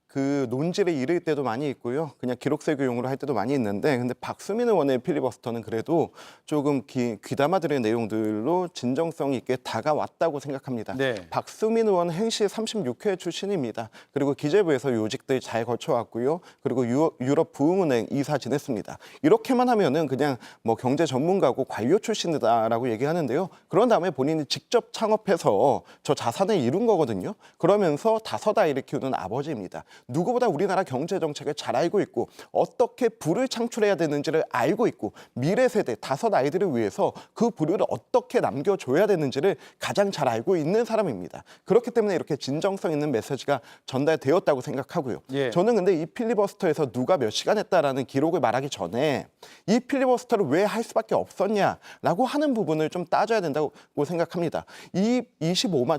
G: 그 논질에 이를 때도 많이 있고요. 그냥 기록세교용으로 할 때도 많이 있는데, 근데 박수민 의원의 필리버스터는 그래도 조금 귀담아 들은 내용들로 진정성 있게 다가왔다고 생각합니다.
A: 네.
G: 박수민 의원 행시 36회 출신입니다. 그리고 기재부에서 요직들 잘 거쳐왔고요. 그리고 유럽 부흥은행 이사 지냈습니다. 이렇게만 하면은 그냥 경제 전문가고 관료 출신이다라고 얘기하는데요. 그런 다음에 본인이 직접 창업해서 저 자산을 이룬 거거든요. 그러면서 5아이를 키우는 아버지입니다. 누구보다 우리나라 경제 정책을 잘 알고 있고 어떻게 부를 창출해야 되는지를 알고 있고 미래 세대 5아이들을 위해서 그 부를 어떻게 남겨줘야 되는지를 가장 잘 알고 있는 사람입니다. 그렇기 때문에 이렇게 진정성 있는 메시지가 전달되었다고 생각하고요.
A: 예.
G: 저는 근데 이 필리버스터에서 누가 몇 시간 했다라는 기록을 말하기 전에 이 필리버스터를 왜 할 수밖에 없었냐라고 하는 부분을 좀 따져야 된다고 생각합니다. 이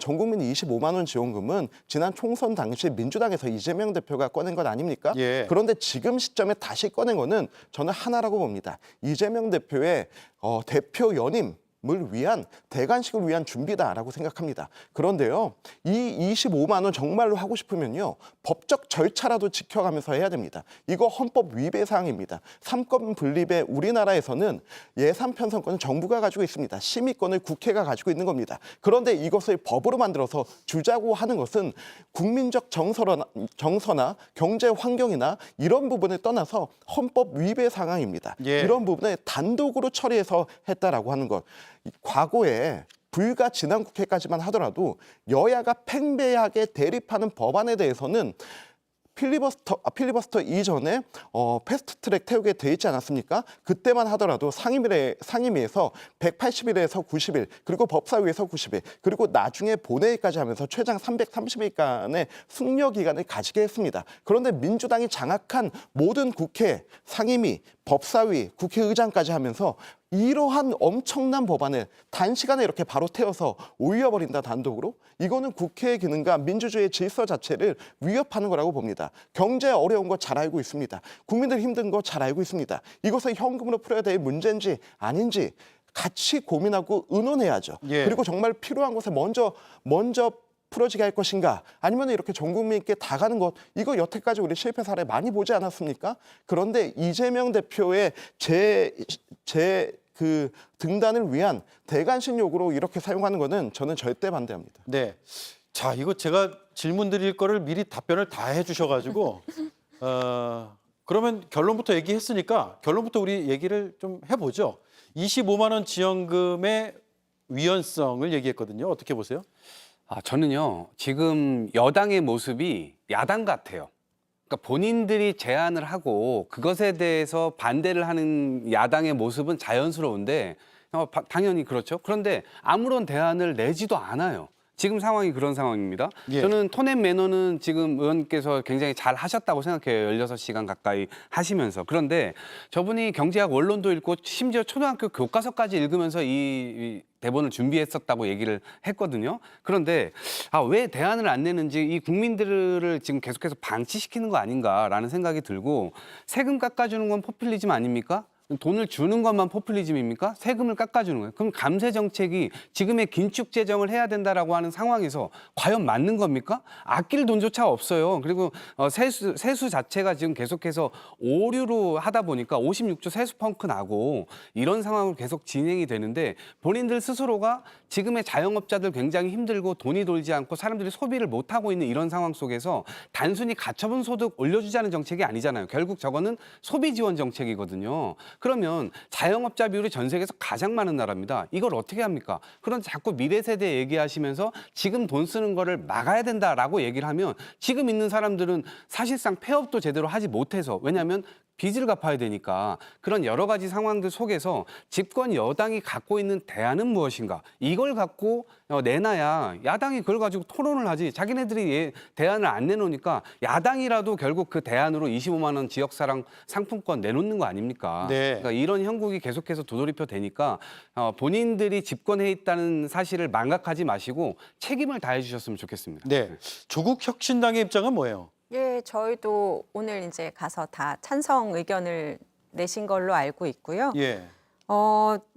G: 전 국민 25만 원 지원금은 지난 총선 당시 민주당에서 이재명 대표가 꺼낸 것 아닙니까?
A: 예.
G: 그런데 지금 시점에 다시 꺼낸 거는 저는 하나라고 봅니다. 이재명 대표의 대표 연임을 위한 대관식을 위한 준비다라고 생각합니다. 그런데요, 이 25만 원 정말로 하고 싶으면요, 법적 절차라도 지켜가면서 해야 됩니다. 이거 헌법 위배 사항입니다. 3권 분립에 우리나라에서는 예산 편성권은 정부가 가지고 있습니다. 심의권을 국회가 가지고 있는 겁니다. 그런데 이것을 법으로 만들어서 주자고 하는 것은 국민적 정서나 경제 환경이나 이런 부분을 떠나서 헌법 위배 상황입니다.
A: 예.
G: 이런 부분을 단독으로 처리해서 했다라고 하는 것. 과거에 불과 지난 국회까지만 하더라도 여야가 팽배하게 대립하는 법안에 대해서는 필리버스터 이전에 패스트트랙 태우게 돼 있지 않았습니까? 그때만 하더라도 상임위에서 180일에서 90일, 그리고 법사위에서 90일, 그리고 나중에 본회의까지 하면서 최장 330일간의 숙려 기간을 가지게 했습니다. 그런데 민주당이 장악한 모든 국회, 상임위, 법사위, 국회의장까지 하면서 이러한 엄청난 법안을 단시간에 이렇게 바로 태워서 올려버린다, 단독으로. 이거는 국회의 기능과 민주주의의 질서 자체를 위협하는 거라고 봅니다. 경제 어려운 거 잘 알고 있습니다. 국민들 힘든 거 잘 알고 있습니다. 이것을 현금으로 풀어야 될 문제인지 아닌지 같이 고민하고 의논해야죠.
A: 예.
G: 그리고 정말 필요한 것에 먼저 풀어지게 할 것인가, 아니면 이렇게 전 국민께 다 가는 것, 이거 여태까지 우리 실패 사례 많이 보지 않았습니까? 그런데 이재명 대표의 그 등단을 위한 대관식 요구로 이렇게 사용하는 것은 저는 절대 반대합니다.
A: 네. 자, 이거 제가 질문 드릴 거를 미리 답변을 다 해주셔가지고 그러면 결론부터 얘기했으니까 결론부터 우리 얘기를 좀 해보죠. 25만 원 지원금의 위헌성을 얘기했거든요. 어떻게 보세요?
F: 저는요, 지금 여당의 모습이 야당 같아요. 그러니까 본인들이 제안을 하고 그것에 대해서 반대를 하는 야당의 모습은 자연스러운데 당연히 그렇죠. 그런데 아무런 대안을 내지도 않아요. 지금 상황이 그런 상황입니다.
A: 예.
F: 저는 톤앤 매너는 지금 의원께서 굉장히 잘 하셨다고 생각해요. 16시간 가까이 하시면서. 그런데 저분이 경제학 원론도 읽고 심지어 초등학교 교과서까지 읽으면서 이 대본을 준비했었다고 얘기를 했거든요. 그런데 왜 대안을 안 내는지 이 국민들을 지금 계속해서 방치시키는 거 아닌가라는 생각이 들고 세금 깎아주는 건 포퓰리즘 아닙니까? 돈을 주는 것만 포퓰리즘입니까? 세금을 깎아주는 거예요. 그럼 감세 정책이 지금의 긴축 재정을 해야 된다라고 하는 상황에서 과연 맞는 겁니까? 아낄 돈조차 없어요. 그리고 세수 자체가 지금 계속해서 오류로 하다 보니까 56조 세수 펑크 나고 이런 상황으로 계속 진행이 되는데 본인들 스스로가 지금의 자영업자들 굉장히 힘들고 돈이 돌지 않고 사람들이 소비를 못하고 있는 이런 상황 속에서 단순히 가처분 소득 올려주자는 정책이 아니잖아요. 결국 저거는 소비 지원 정책이거든요. 그러면 자영업자 비율이 전 세계에서 가장 많은 나라입니다. 이걸 어떻게 합니까? 그런데 자꾸 미래 세대 얘기하시면서 지금 돈 쓰는 거를 막아야 된다라고 얘기를 하면 지금 있는 사람들은 사실상 폐업도 제대로 하지 못해서 왜냐하면 빚을 갚아야 되니까 그런 여러 가지 상황들 속에서 집권 여당이 갖고 있는 대안은 무엇인가? 이걸 갖고 내놔야 야당이 그걸 가지고 토론을 하지. 자기네들이 대안을 안 내놓으니까 야당이라도 결국 그 대안으로 25만 원 지역사랑 상품권 내놓는 거 아닙니까?
A: 네.
F: 그러니까 이런 형국이 계속해서 도돌이표 되니까 본인들이 집권해 있다는 사실을 망각하지 마시고 책임을 다해 주셨으면 좋겠습니다.
A: 네. 조국 혁신당의 입장은 뭐예요?
H: 예, 저희도 오늘 이제 가서 다 찬성 의견을 내신 걸로 알고 있고요.
A: 예.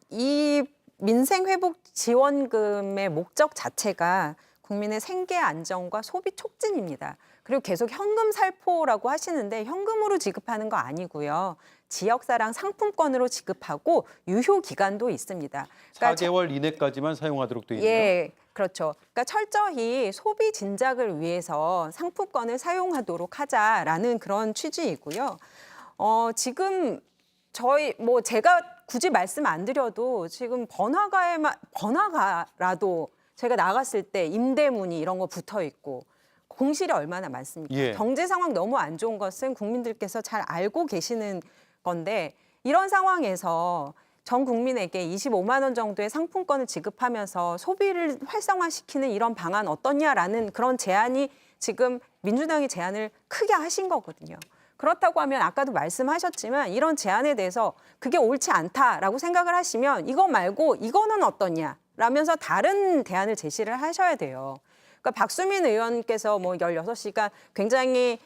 H: 이 민생회복지원금의 목적 자체가 국민의 생계 안정과 소비 촉진입니다. 그리고 계속 현금 살포라고 하시는데 현금으로 지급하는 거 아니고요. 지역사랑 상품권으로 지급하고 유효 기간도 있습니다. 그러니까
A: 4개월 이내까지만 사용하도록 되어 있네요.
H: 예, 그렇죠. 그러니까 철저히 소비 진작을 위해서 상품권을 사용하도록 하자라는 그런 취지이고요. 지금 제가 굳이 말씀 안 드려도 지금 번화가라도 제가 나갔을 때 임대문이 이런 거 붙어 있고 공실이 얼마나 많습니까?
A: 예.
H: 경제 상황 너무 안 좋은 것은 국민들께서 잘 알고 계시는 건데 이런 상황에서 전 국민에게 25만 원 정도의 상품권을 지급하면서 소비를 활성화시키는 이런 방안 어떠냐라는 그런 제안이 지금 민주당이 제안을 크게 하신 거거든요. 그렇다고 하면 아까도 말씀하셨지만 이런 제안에 대해서 그게 옳지 않다라고 생각을 하시면 이거 말고 이거는 어떠냐라면서 다른 대안을 제시를 하셔야 돼요. 그러니까 박수민 의원께서 16시간 굉장히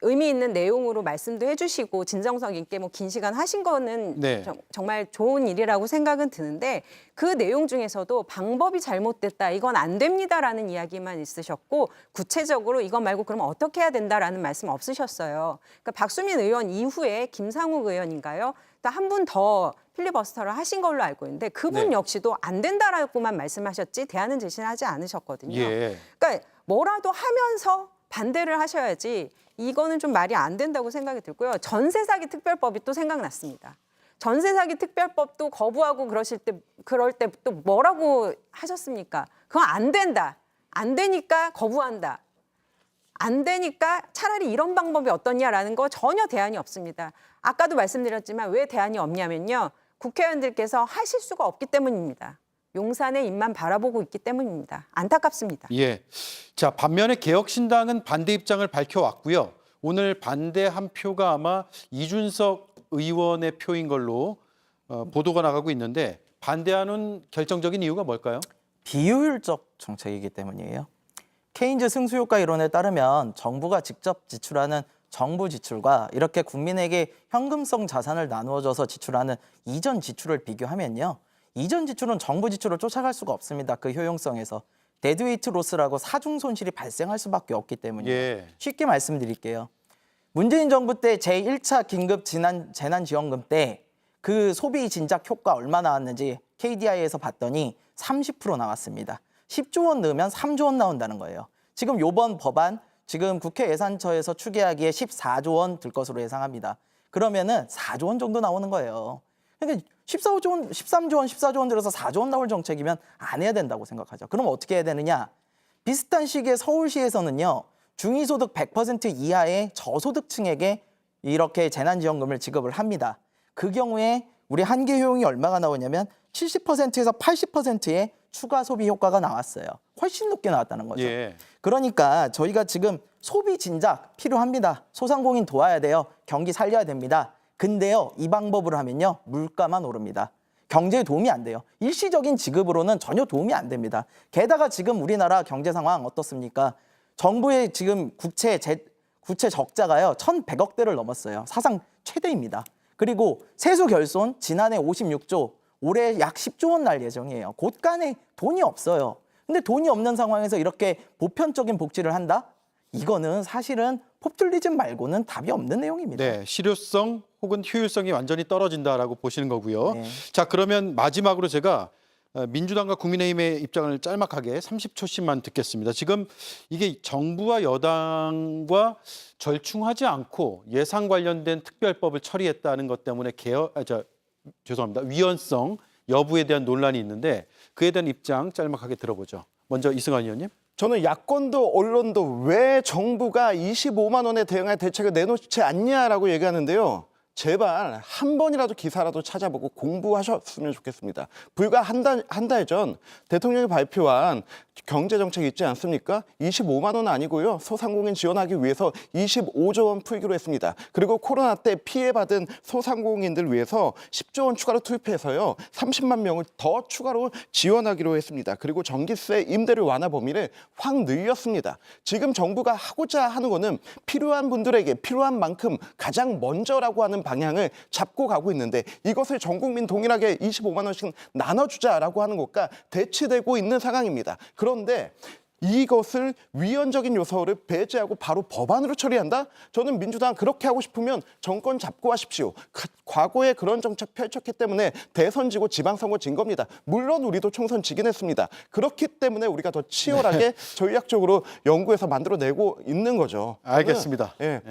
H: 의미 있는 내용으로 말씀도 해주시고 진정성 있게 긴 시간 하신 거는
A: 네.
H: 정말 좋은 일이라고 생각은 드는데 그 내용 중에서도 방법이 잘못됐다, 이건 안 됩니다라는 이야기만 있으셨고 구체적으로 이건 말고 그러면 어떻게 해야 된다라는 말씀 없으셨어요. 그러니까 박수민 의원 이후에 김상욱 의원인가요? 또 한 분 더 필리버스터를 하신 걸로 알고 있는데 그분
A: 네.
H: 역시도 안 된다라고만 말씀하셨지 대안은 제시는 하지 않으셨거든요.
A: 예.
H: 그러니까 뭐라도 하면서 반대를 하셔야지 이거는 좀 말이 안 된다고 생각이 들고요. 전세 사기 특별법이 또 생각났습니다. 전세 사기 특별법도 거부하고 그럴 때 또 뭐라고 하셨습니까? 그건 안 된다. 안 되니까 거부한다. 안 되니까 차라리 이런 방법이 어떠냐라는 거 전혀 대안이 없습니다. 아까도 말씀드렸지만 왜 대안이 없냐면요. 국회의원들께서 하실 수가 없기 때문입니다. 용산의 입만 바라보고 있기 때문입니다. 안타깝습니다.
A: 예. 자, 반면에 개혁신당은 반대 입장을 밝혀왔고요. 오늘 반대 한 표가 아마 이준석 의원의 표인 걸로 보도가 나가고 있는데 반대하는 결정적인 이유가 뭘까요?
E: 비효율적 정책이기 때문이에요. 케인즈 승수효과 이론에 따르면 정부가 직접 지출하는 정부 지출과 이렇게 국민에게 현금성 자산을 나누어줘서 지출하는 이전 지출을 비교하면요. 이전 지출은 정부 지출을 쫓아갈 수가 없습니다. 그 효용성에서. 데드웨이트 로스라고 사중 손실이 발생할 수밖에 없기 때문이에요.
A: 예.
E: 쉽게 말씀드릴게요. 문재인 정부 때 제1차 긴급 재난지원금 때 그 소비 진작 효과 얼마 나왔는지 KDI에서 봤더니 30% 나왔습니다. 10조 원 넣으면 3조 원 나온다는 거예요. 지금 요번 법안 지금 국회 예산처에서 추계하기에 14조 원 들 것으로 예상합니다. 그러면은 4조 원 정도 나오는 거예요. 그러니까 13조 원, 14조 원 들어서 4조 원 나올 정책이면 안 해야 된다고 생각하죠. 그럼 어떻게 해야 되느냐? 비슷한 시기에 서울시에서는요. 중위소득 100% 이하의 저소득층에게 이렇게 재난지원금을 지급을 합니다. 그 경우에 우리 한계 효용이 얼마가 나오냐면 70%에서 80%의 추가 소비 효과가 나왔어요. 훨씬 높게 나왔다는 거죠.
A: 예.
E: 그러니까 저희가 지금 소비 진작 필요합니다. 소상공인 도와야 돼요. 경기 살려야 됩니다. 근데요, 이 방법으로 하면요, 물가만 오릅니다. 경제에 도움이 안 돼요. 일시적인 지급으로는 전혀 도움이 안 됩니다. 게다가 지금 우리나라 경제 상황 어떻습니까? 정부의 지금 국채 적자가요, 1,100억대를 넘었어요. 사상 최대입니다. 그리고 세수 결손 지난해 56조, 올해 약 10조 원 날 예정이에요. 곳간에 돈이 없어요. 근데 돈이 없는 상황에서 이렇게 보편적인 복지를 한다? 이거는 사실은 포퓰리즘 말고는 답이 없는 내용입니다.
A: 네, 실효성 혹은 효율성이 완전히 떨어진다라고 보시는 거고요.
E: 네.
A: 자, 그러면 마지막으로 제가 민주당과 국민의힘의 입장을 짤막하게 30초씩만 듣겠습니다. 지금 이게 정부와 여당과 절충하지 않고 예산 관련된 특별법을 처리했다는 것 때문에 위헌성 여부에 대한 논란이 있는데 그에 대한 입장 짤막하게 들어보죠. 먼저 이승환 의원님.
G: 저는 야권도 언론도 왜 정부가 25만 원에 대응할 대책을 내놓지 않냐라고 얘기하는데요. 제발 한 번이라도 기사라도 찾아보고 공부하셨으면 좋겠습니다. 불과 한 달 전 대통령이 발표한 경제정책 있지 않습니까? 25만 원 아니고요. 소상공인 지원하기 위해서 25조 원 풀기로 했습니다. 그리고 코로나 때 피해받은 소상공인들 위해서 10조 원 추가로 투입해서요. 30만 명을 더 추가로 지원하기로 했습니다. 그리고 전기세 임대료 완화 범위를 확 늘렸습니다. 지금 정부가 하고자 하는 거는 필요한 분들에게 필요한 만큼 가장 먼저라고 하는 방향을 잡고 가고 있는데 이것을 전 국민 동일하게 25만 원씩 나눠주자라고 하는 것과 대치되고 있는 상황입니다. 그런데 이것을 위헌적인 요소를 배제하고 바로 법안으로 처리한다? 저는 민주당 그렇게 하고 싶으면 정권 잡고 하십시오. 과거에 그런 정책 펼쳤기 때문에 대선 지고 지방선거 진 겁니다. 물론 우리도 총선 지긴 했습니다. 그렇기 때문에 우리가 더 치열하게 전략적으로 연구해서 만들어내고 있는 거죠.
A: 알겠습니다.
G: 예.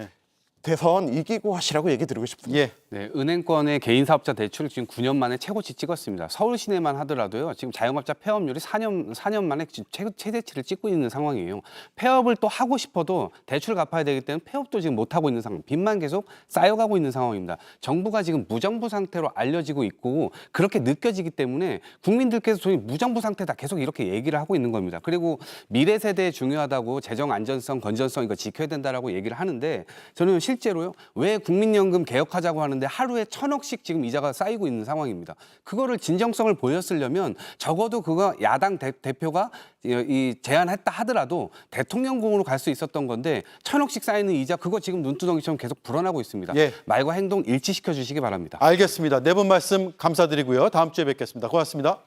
G: 대선 이기고 하시라고 얘기 드리고 싶습니다.
A: 예.
F: 네, 은행권의 개인 사업자 대출을 지금 9년 만에 최고치 찍었습니다. 서울 시내만 하더라도요. 지금 자영업자 폐업률이 4년 만에 최대치를 찍고 있는 상황이에요. 폐업을 또 하고 싶어도 대출 갚아야 되기 때문에 폐업도 지금 못 하고 있는 상황. 빚만 계속 쌓여가고 있는 상황입니다. 정부가 지금 무정부 상태로 알려지고 있고 그렇게 느껴지기 때문에 국민들께서 저희 무정부 상태다 계속 이렇게 얘기를 하고 있는 겁니다. 그리고 미래 세대에 중요하다고 재정 안전성, 건전성 이거 지켜야 된다라고 얘기를 하는데 저는 실제로요. 왜 국민연금 개혁하자고 하는데 하루에 1,000억씩 지금 이자가 쌓이고 있는 상황입니다. 그거를 진정성을 보였으려면 적어도 그거 야당 대표가 이 제안했다 하더라도 대통령궁으로 갈 수 있었던 건데 1,000억씩 쌓이는 이자 그거 지금 눈두덩이처럼 계속 불어나고 있습니다.
A: 예.
F: 말과 행동 일치시켜 주시기 바랍니다.
A: 알겠습니다. 네 분 말씀 감사드리고요. 다음 주에 뵙겠습니다. 고맙습니다.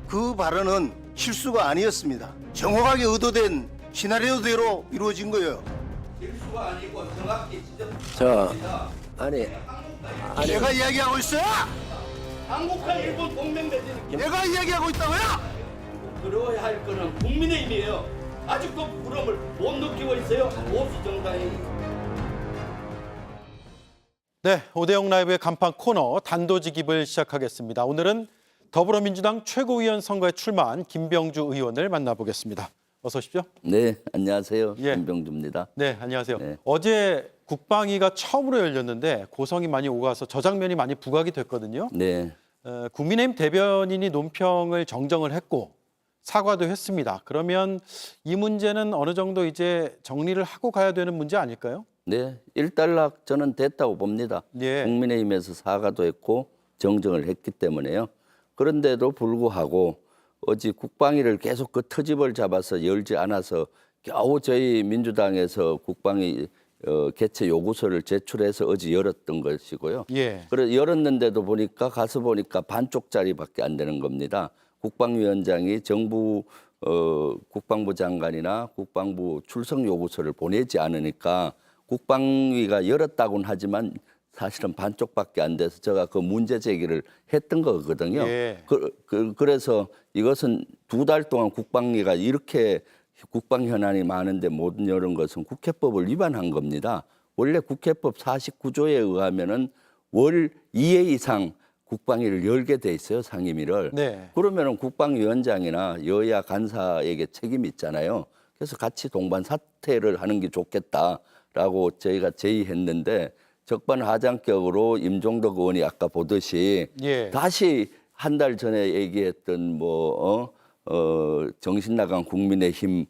K: 그 발언은 실수가 아니었습니다. 정확하게 의도된 시나리오대로 이루어진 거예요.
N: 실수가 아니고 정확히
K: 내가 이야기하고 있어요?
M: 한국과 일본 동맹대전
K: 내가 이야기하고 있다고요?
M: 부러워야 할 거는 국민의힘이에요. 아직도 부러움을 못 느끼고 있어요. 보수 정당이.
A: 네, 오대영 라이브의 간판 코너 단도직입을 시작하겠습니다. 오늘은 더불어민주당 최고위원 선거에 출마한 김병주 의원을 만나보겠습니다. 어서 오십시오.
P: 네, 안녕하세요.
A: 예.
P: 김병주입니다.
A: 네, 안녕하세요.
P: 네.
A: 어제 국방위가 처음으로 열렸는데 고성이 많이 오가서 저 장면이 많이 부각이 됐거든요.
P: 네,
A: 국민의힘 대변인이 논평을 정정을 했고 사과도 했습니다. 그러면 이 문제는 어느 정도 이제 정리를 하고 가야 되는 문제 아닐까요?
P: 네, 일단락 저는 됐다고 봅니다.
A: 예.
P: 국민의힘에서 사과도 했고 정정을 했기 때문에요. 그런데도 불구하고 어제 국방위를 계속 그 트집을 잡아서 열지 않아서 겨우 저희 민주당에서 국방위 개최 요구서를 제출해서 어제 열었던 것이고요.
A: 예.
P: 그래서 열었는데도 가서 보니까 반쪽짜리밖에 안 되는 겁니다. 국방위원장이 정부 국방부 장관이나 국방부 출석 요구서를 보내지 않으니까 국방위가 열었다고는 하지만 사실은 반쪽밖에 안 돼서 제가 그 문제 제기를 했던 거거든요.
A: 예.
P: 그래서 이것은 2달 동안 국방위가 이렇게 국방 현안이 많은데 못 열은 것은 국회법을 위반한 겁니다. 원래 국회법 49조에 의하면은 월 2회 이상 국방위를 열게 돼 있어요, 상임위를.
A: 네.
P: 그러면은 국방위원장이나 여야 간사에게 책임이 있잖아요. 그래서 같이 동반 사퇴를 하는 게 좋겠다라고 저희가 제의했는데 적반하장격으로 임종덕 의원이 아까 보듯이
A: 예.
P: 다시 한 달 전에 얘기했던 정신 나간 국민의힘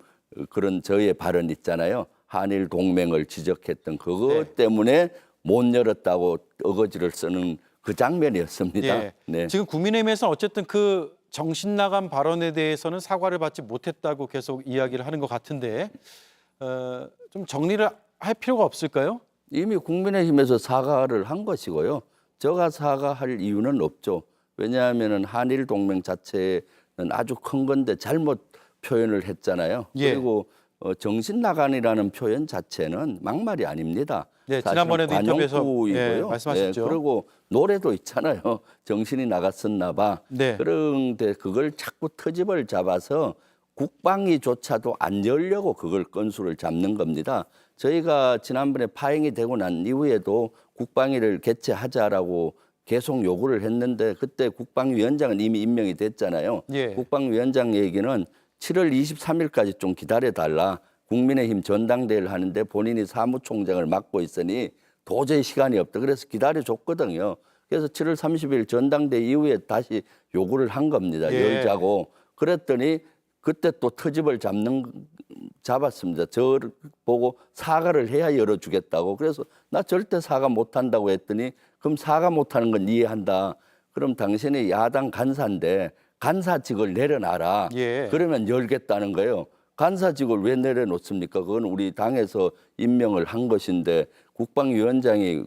P: 그런 저의 발언 있잖아요. 한일 동맹을 지적했던 그것 때문에 못 열었다고 어거지를 쓰는 그 장면이었습니다.
A: 예.
P: 네.
A: 지금 국민의힘에서는 어쨌든 그 정신 나간 발언에 대해서는 사과를 받지 못했다고 계속 이야기를 하는 것 같은데 좀 정리를 할 필요가 없을까요?
P: 이미 국민의힘에서 사과를 한 것이고요. 제가 사과할 이유는 없죠. 왜냐하면 한일 동맹 자체는 아주 큰 건데 잘못 표현을 했잖아요.
A: 예.
P: 그리고 정신 나간이라는 표현 자체는 막말이 아닙니다.
A: 네,
P: 사실은
A: 지난번에도 인터뷰에서
P: 관용구이고요.
A: 말씀하셨죠.
P: 그리고 노래도 있잖아요. 정신이 나갔었나 봐.
A: 네.
P: 그런데 그걸 자꾸 트집을 잡아서 국방위조차도 안 열려고 그걸 건수를 잡는 겁니다. 저희가 지난번에 파행이 되고 난 이후에도 국방위를 개최하자라고 계속 요구를 했는데 그때 국방위원장은 이미 임명이 됐잖아요.
A: 예.
P: 국방위원장 얘기는 7월 23일까지 좀 기다려달라. 국민의힘 전당대회를 하는데 본인이 사무총장을 맡고 있으니 도저히 시간이 없다. 그래서 기다려줬거든요. 그래서 7월 30일 전당대회 이후에 다시 요구를 한 겁니다.
A: 예.
P: 열자고. 그랬더니 그때 또 트집을 잡았습니다. 저를 보고 사과를 해야 열어주겠다고. 그래서 나 절대 사과 못한다고 했더니 그럼 사과 못하는 건 이해한다. 그럼 당신이 야당 간사인데 간사직을 내려놔라.
A: 예.
P: 그러면 열겠다는 거예요. 간사직을 왜 내려놓습니까? 그건 우리 당에서 임명을 한 것인데 국방위원장이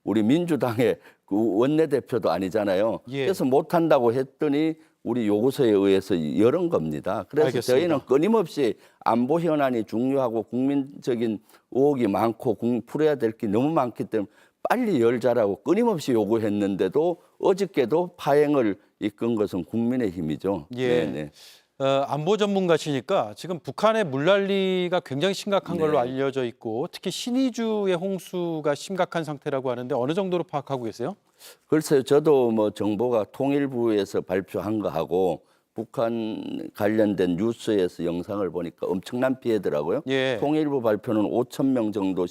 P: 우리 민주당의 그 원내대표도 아니잖아요.
A: 예.
P: 그래서 못한다고 했더니 우리 요구서에 의해서 열은 겁니다. 그래서
A: 알겠습니다.
P: 저희는 끊임없이 안보 현안이 중요하고 국민적인 의혹이 많고 풀어야 될 게 너무 많기 때문에 빨리 열자라고 끊임없이 요구했는데도 어저께도 파행을 이끈 것은 국민의힘이죠.
A: 예.
P: 네네.
A: 안보 전문가시니까 지금 북한의 물난리가 굉장히 심각한 걸로 알려져 있고 특히 신의주의 홍수가 심각한 상태라고 하는데 어느 정도로 파악하고 계세요?
P: 글쎄요, 저도 정보가 통일부에서 발표한 거하고 북한 관련된 뉴스에서 영상을 보니까 엄청난 피해더라고요.
A: 예.
P: 통일부 발표는 5천 명 정도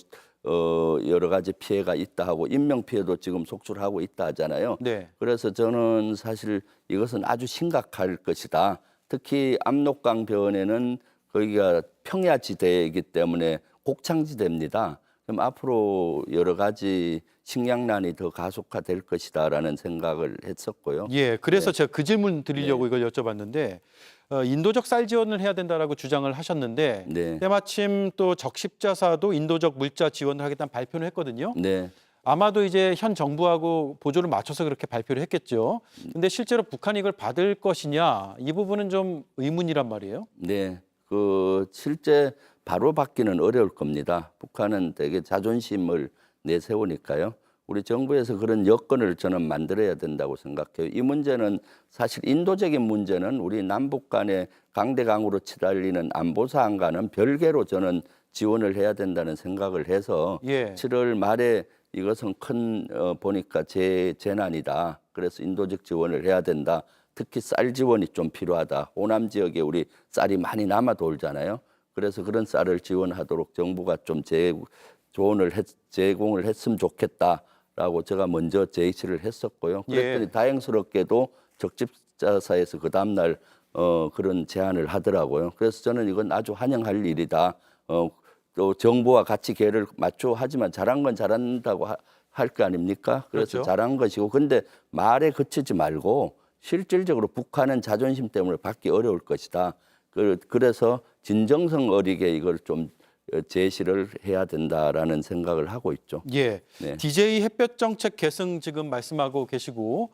P: 여러 가지 피해가 있다 하고 인명 피해도 지금 속출하고 있다 하잖아요.
A: 네.
P: 그래서 저는 사실 이것은 아주 심각할 것이다. 특히 압록강 변에는 거기가 평야지대이기 때문에 곡창지대입니다. 그럼 앞으로 여러 가지 식량난이 더 가속화될 것이다라는 생각을 했었고요.
A: 예, 그래서 제가 그 질문 드리려고 이걸 여쭤봤는데 인도적 쌀 지원을 해야 된다라고 주장을 하셨는데
P: 네.
A: 때마침 또 적십자사도 인도적 물자 지원을 하겠다는 발표를 했거든요.
P: 네.
A: 아마도 이제 현 정부하고 보조를 맞춰서 그렇게 발표를 했겠죠. 근데 실제로 북한이 이걸 받을 것이냐 이 부분은 좀 의문이란 말이에요.
P: 네, 실제 바로 받기는 어려울 겁니다. 북한은 되게 자존심을 내세우니까요. 우리 정부에서 그런 여건을 저는 만들어야 된다고 생각해요. 이 문제는 사실 인도적인 문제는 우리 남북 간의 강대강으로 치달리는 안보사안과는 별개로 저는 지원을 해야 된다는 생각을 해서
A: 예.
P: 7월 말에 이것은 보니까 재난이다. 그래서 인도적 지원을 해야 된다. 특히 쌀 지원이 좀 필요하다. 호남 지역에 우리 쌀이 많이 남아 돌잖아요. 그래서 그런 쌀을 지원하도록 정부가 좀 제공을 했으면 좋겠다라고 제가 먼저 제시를 했었고요. 그랬더니
A: 예.
P: 다행스럽게도 적집자사에서 그 다음날 그런 제안을 하더라고요. 그래서 저는 이건 아주 환영할 일이다. 또 정부와 같이 계를 맞춰 하지만 잘한 건 잘한다고 할 거 아닙니까? 그래서
A: 그렇죠.
P: 잘한 것이고 근데 말에 그치지 말고 실질적으로 북한은 자존심 때문에 받기 어려울 것이다. 그래서 진정성 어리게 이걸 좀 제시를 해야 된다라는 생각을 하고 있죠.
A: 예.
P: 네.
A: DJ 햇볕 정책 계승 지금 말씀하고 계시고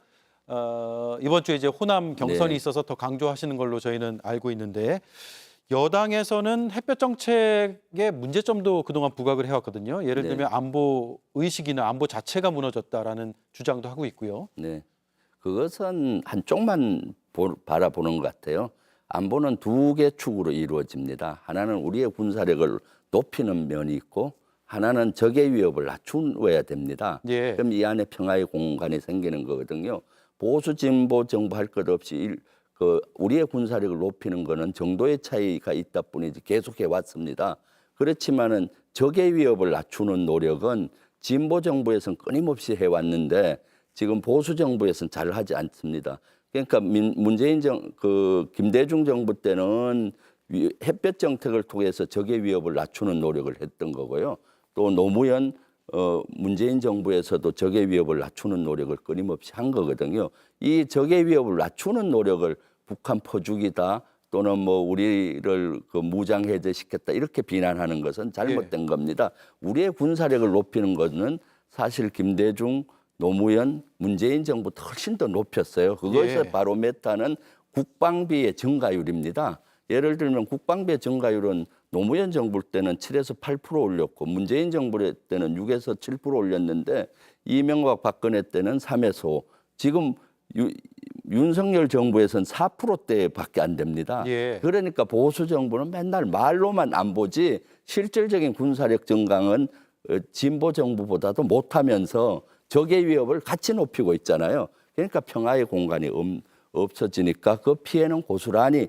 A: 이번 주에 이제 호남 경선이
P: 네.
A: 있어서 더 강조하시는 걸로 저희는 알고 있는데 여당에서는 햇볕 정책의 문제점도 그동안 부각을 해왔거든요. 예를
P: 네.
A: 들면 안보 의식이나 안보 자체가 무너졌다라는 주장도 하고 있고요.
P: 네, 그것은 한쪽만 바라보는 것 같아요. 안보는 두 개 축으로 이루어집니다. 하나는 우리의 군사력을 높이는 면이 있고 하나는 적의 위협을 낮추어야 됩니다.
A: 예.
P: 그럼 이 안에 평화의 공간이 생기는 거거든요. 보수 진보 정부 할 것 없이 우리의 군사력을 높이는 거는 정도의 차이가 있다 뿐이지 계속해 왔습니다. 그렇지만은 적의 위협을 낮추는 노력은 진보 정부에서는 끊임없이 해왔는데 지금 보수 정부에서는 잘 하지 않습니다. 그러니까 문재인 김대중 정부 때는 햇볕 정책을 통해서 적의 위협을 낮추는 노력을 했던 거고요. 또 노무현 문재인 정부에서도 적의 위협을 낮추는 노력을 끊임없이 한 거거든요. 이 적의 위협을 낮추는 노력을 북한 퍼주기다 또는 뭐 우리를 무장 해제시켰다 이렇게 비난하는 것은 잘못된 겁니다. 우리의 군사력을 높이는 것은 사실 김대중, 노무현, 문재인 정부도 훨씬 더 높였어요. 그것의 바로메타는 국방비의 증가율입니다. 예를 들면 국방비의 증가율은 노무현 정부 때는 7에서 8% 올렸고 문재인 정부 때는 6에서 7% 올렸는데 이명박 박근혜 때는 3에서 5. 지금 윤석열 정부에서는 4%대밖에 안 됩니다. 그러니까 보수 정부는 맨날 말로만 안 보지 실질적인 군사력 증강은 진보 정부보다도 못하면서 적의 위협을 같이 높이고 있잖아요. 그러니까 평화의 공간이 없어지니까 그 피해는 고스란히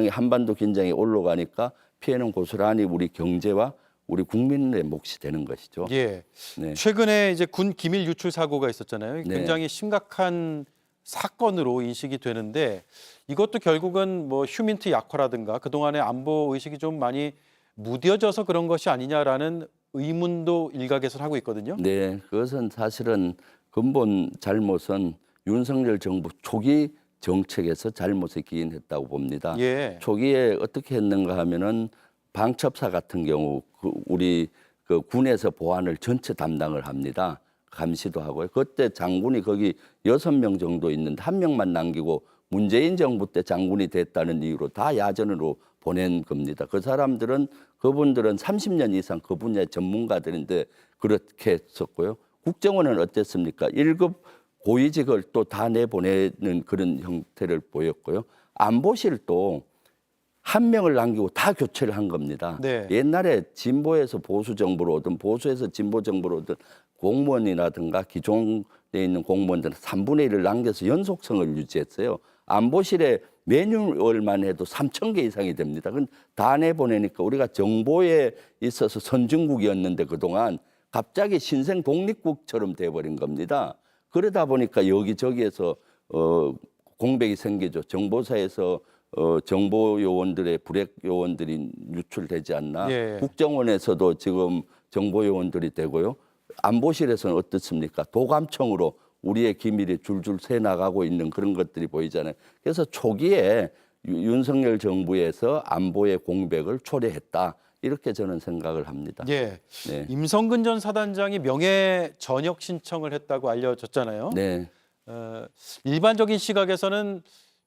P: 한반도 긴장이 올라가니까 피해는 고스란히 우리 경제와 우리 국민의 몫이 되는 것이죠.
A: 예.
P: 네.
A: 최근에 이제 군 기밀 유출 사고가 있었잖아요.
P: 네.
A: 굉장히 심각한 사건으로 인식이 되는데 이것도 결국은 뭐 휴민트 약화라든가 그동안의 안보 의식이 좀 많이 무뎌져서 그런 것이 아니냐라는 의문도 일각에서 하고 있거든요.
P: 네, 그것은 사실은 근본 잘못은 윤석열 정부 초기 정책에서 잘못이 기인했다고 봅니다. 초기에 어떻게 했는가 하면은 방첩사 같은 경우 우리 군에서 보안을 전체 담당을 합니다. 감시도 하고요. 그때 장군이 거기 6명 정도 있는데 1명만 남기고 문재인 정부 때 장군이 됐다는 이유로 다 야전으로 보낸 겁니다. 그분들은 30년 이상 그 분야의 전문가들인데 그렇게 했었고요. 국정원은 어땠습니까? 1급 고위직을 또 다 내보내는 그런 형태를 보였고요. 안보실도 1명을 남기고 다 교체를 한 겁니다. 옛날에 진보에서 보수 정부로 오든 보수에서 진보 정부로 오든 공무원이라든가 기존에 있는 공무원들은 3분의 1을 남겨서 연속성을 유지했어요. 안보실에 매뉴얼만 해도 3,000개 이상이 됩니다. 그건 다 내보내니까 우리가 정보에 있어서 선진국이었는데 그동안 갑자기 신생 독립국처럼 돼버린 겁니다. 그러다 보니까 여기저기에서 공백이 생기죠. 정보사에서 정보 요원들의 불액 요원들이 유출되지 않나. 국정원에서도 지금 정보 요원들이 되고요. 안보실에서는 어떻습니까? 도감청으로 우리의 기밀이 줄줄 새 나가고 있는 그런 것들이 보이잖아요. 그래서 초기에 윤석열 정부에서 안보의 공백을 초래했다. 이렇게 저는 생각을 합니다.
A: 네. 임성근 전 사단장이 명예 전역 신청을 했다고 알려졌잖아요.
P: 네.
A: 일반적인 시각에서는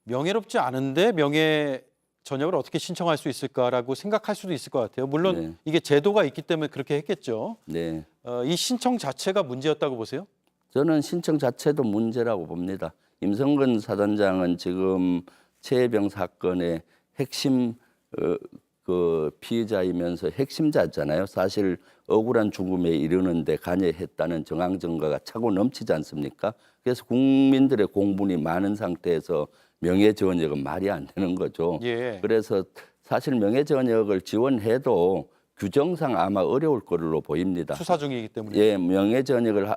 A: 명예롭지 않은데 명예 전역을 어떻게 신청할 수 있을까라고 생각할 수도 있을 것 같아요. 물론 이게 제도가 있기 때문에 그렇게 했겠죠. 이 신청 자체가 문제였다고 보세요?
P: 저는 신청 자체도 문제라고 봅니다. 임성근 사단장은 지금 최혜병 사건의 핵심 피의자이면서 핵심자잖아요. 사실 억울한 죽음에 이르는데 관여했다는 정황 증거가 차고 넘치지 않습니까? 그래서 국민들의 공분이 많은 상태에서 명예전역은 말이 안 되는 거죠. 그래서 사실 명예전역을 지원해도 규정상 아마 어려울 걸로 보입니다.
A: 수사 중이기 때문에.
P: 명예전역을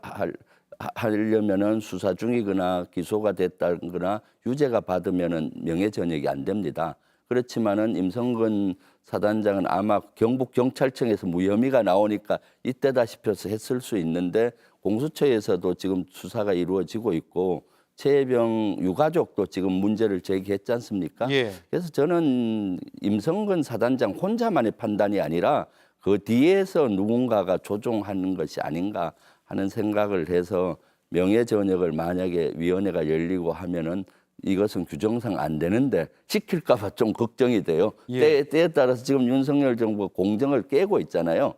P: 하려면은 수사 중이거나 기소가 됐다거나 유죄가 받으면은 명예전역이 안 됩니다. 그렇지만은 임성근 사단장은 아마 경북 경찰청에서 무혐의가 나오니까 이때다 싶어서 했을 수 있는데 공수처에서도 지금 수사가 이루어지고 있고 최혜병 유가족도 지금 문제를 제기했지 않습니까? 그래서 저는 임성근 사단장 혼자만의 판단이 아니라 그 뒤에서 누군가가 조종하는 것이 아닌가 하는 생각을 해서 명예전역을 만약에 위원회가 열리고 하면은 이것은 규정상 안 되는데 시킬까 봐 좀 걱정이 돼요. 때에 따라서 지금 윤석열 정부가 공정을 깨고 있잖아요.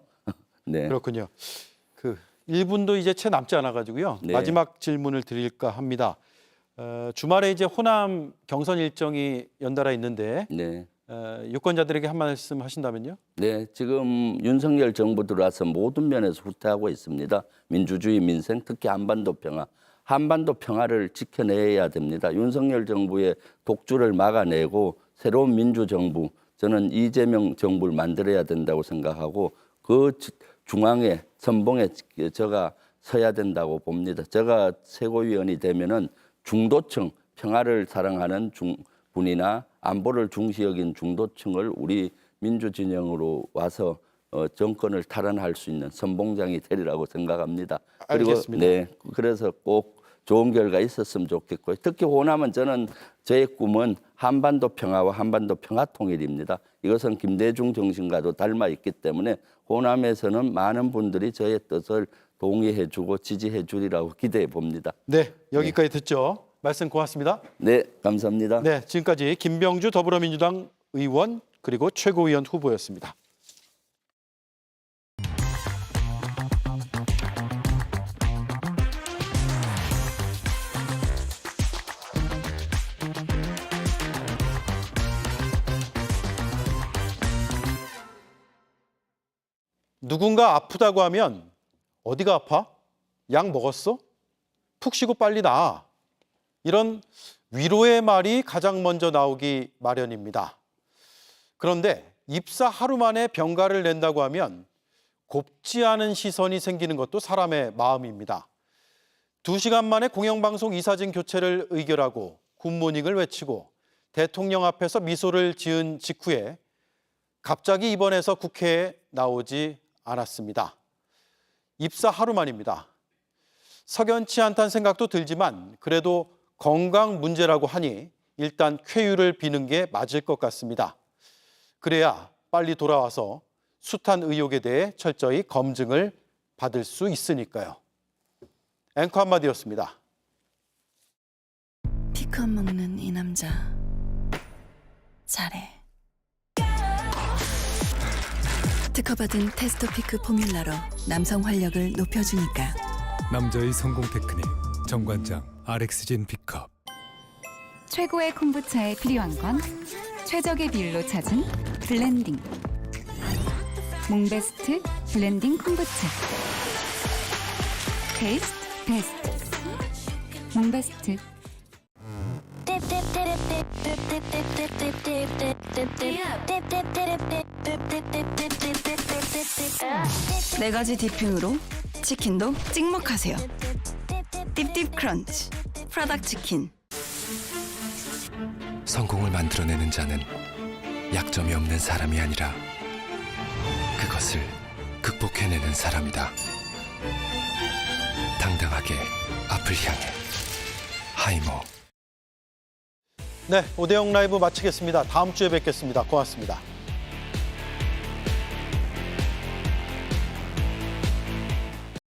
P: 네.
A: 그렇군요. 1분도 이제 채 남지 않아 가지고요. 마지막 질문을 드릴까 합니다. 주말에 이제 호남 경선 일정이 연달아 있는데 유권자들에게 한 말씀 하신다면요?
P: 네, 지금 윤석열 정부 들어와서 모든 면에서 후퇴하고 있습니다. 민주주의, 민생, 특히 한반도 평화. 한반도 평화를 지켜내야 됩니다. 윤석열 정부의 독주를 막아내고 새로운 민주정부, 저는 이재명 정부를 만들어야 된다고 생각하고 그 중앙에 선봉에 제가 서야 된다고 봅니다. 제가 최고위원이 되면은 중도층, 평화를 사랑하는 분이나 안보를 중시 여긴 중도층을 우리 민주진영으로 와서 정권을 탈환할 수 있는 선봉장이 되리라고 생각합니다.
A: 알겠습니다.
P: 네, 그래서 꼭 좋은 결과 있었으면 좋겠고요. 특히 호남은 저는 저의 꿈은 한반도 평화와 한반도 평화 통일입니다. 이것은 김대중 정신과도 닮아 있기 때문에 호남에서는 많은 분들이 저의 뜻을 동의해주고 지지해주리라고 기대해 봅니다.
A: 네, 여기까지 듣죠. 말씀 고맙습니다.
P: 네, 감사합니다.
A: 네, 지금까지 김병주 더불어민주당 의원 그리고 최고위원 후보였습니다. 누군가 아프다고 하면 어디가 아파? 약 먹었어? 푹 쉬고 빨리 나아. 이런 위로의 말이 가장 먼저 나오기 마련입니다. 그런데 입사 하루 만에 병가를 낸다고 하면 곱지 않은 시선이 생기는 것도 사람의 마음입니다. 2시간 만에 공영방송 이사진 교체를 의결하고 굿모닝을 외치고 대통령 앞에서 미소를 지은 직후에 갑자기 입원해서 국회에 나오지 않았습니다. 입사 하루 만입니다. 석연치 않다는 생각도 들지만 그래도 건강 문제라고 하니 일단 쾌유를 비는 게 맞을 것 같습니다. 그래야 빨리 돌아와서 숱한 의혹에 대해 철저히 검증을 받을 수 있으니까요. 앵커 한마디였습니다.
Q: 피컷 먹는 이 남자 잘해. 특허받은 테스토피크 포뮬러로 남성 활력을 높여주니까.
R: 남자의 성공 테크닉 정관장 RX진 B컵.
S: 최고의 콤부차에 필요한 건 최적의 비율로 찾은 블렌딩. 몽베스트 블렌딩 콤부차. 테이스트 베스트. 몽베스트.
Q: 네 가지 디핑으로 치킨도 찍먹하세요. 딥딥 크런치 프라닭 치킨.
R: 성공을 만들어내는 자는 약점이 없는 사람이 아니라 그것을 극복해내는 사람이다. 당당하게 앞을 향해 하이모.
A: 네, 오대영 라이브 마치겠습니다. 다음 주에 뵙겠습니다. 고맙습니다.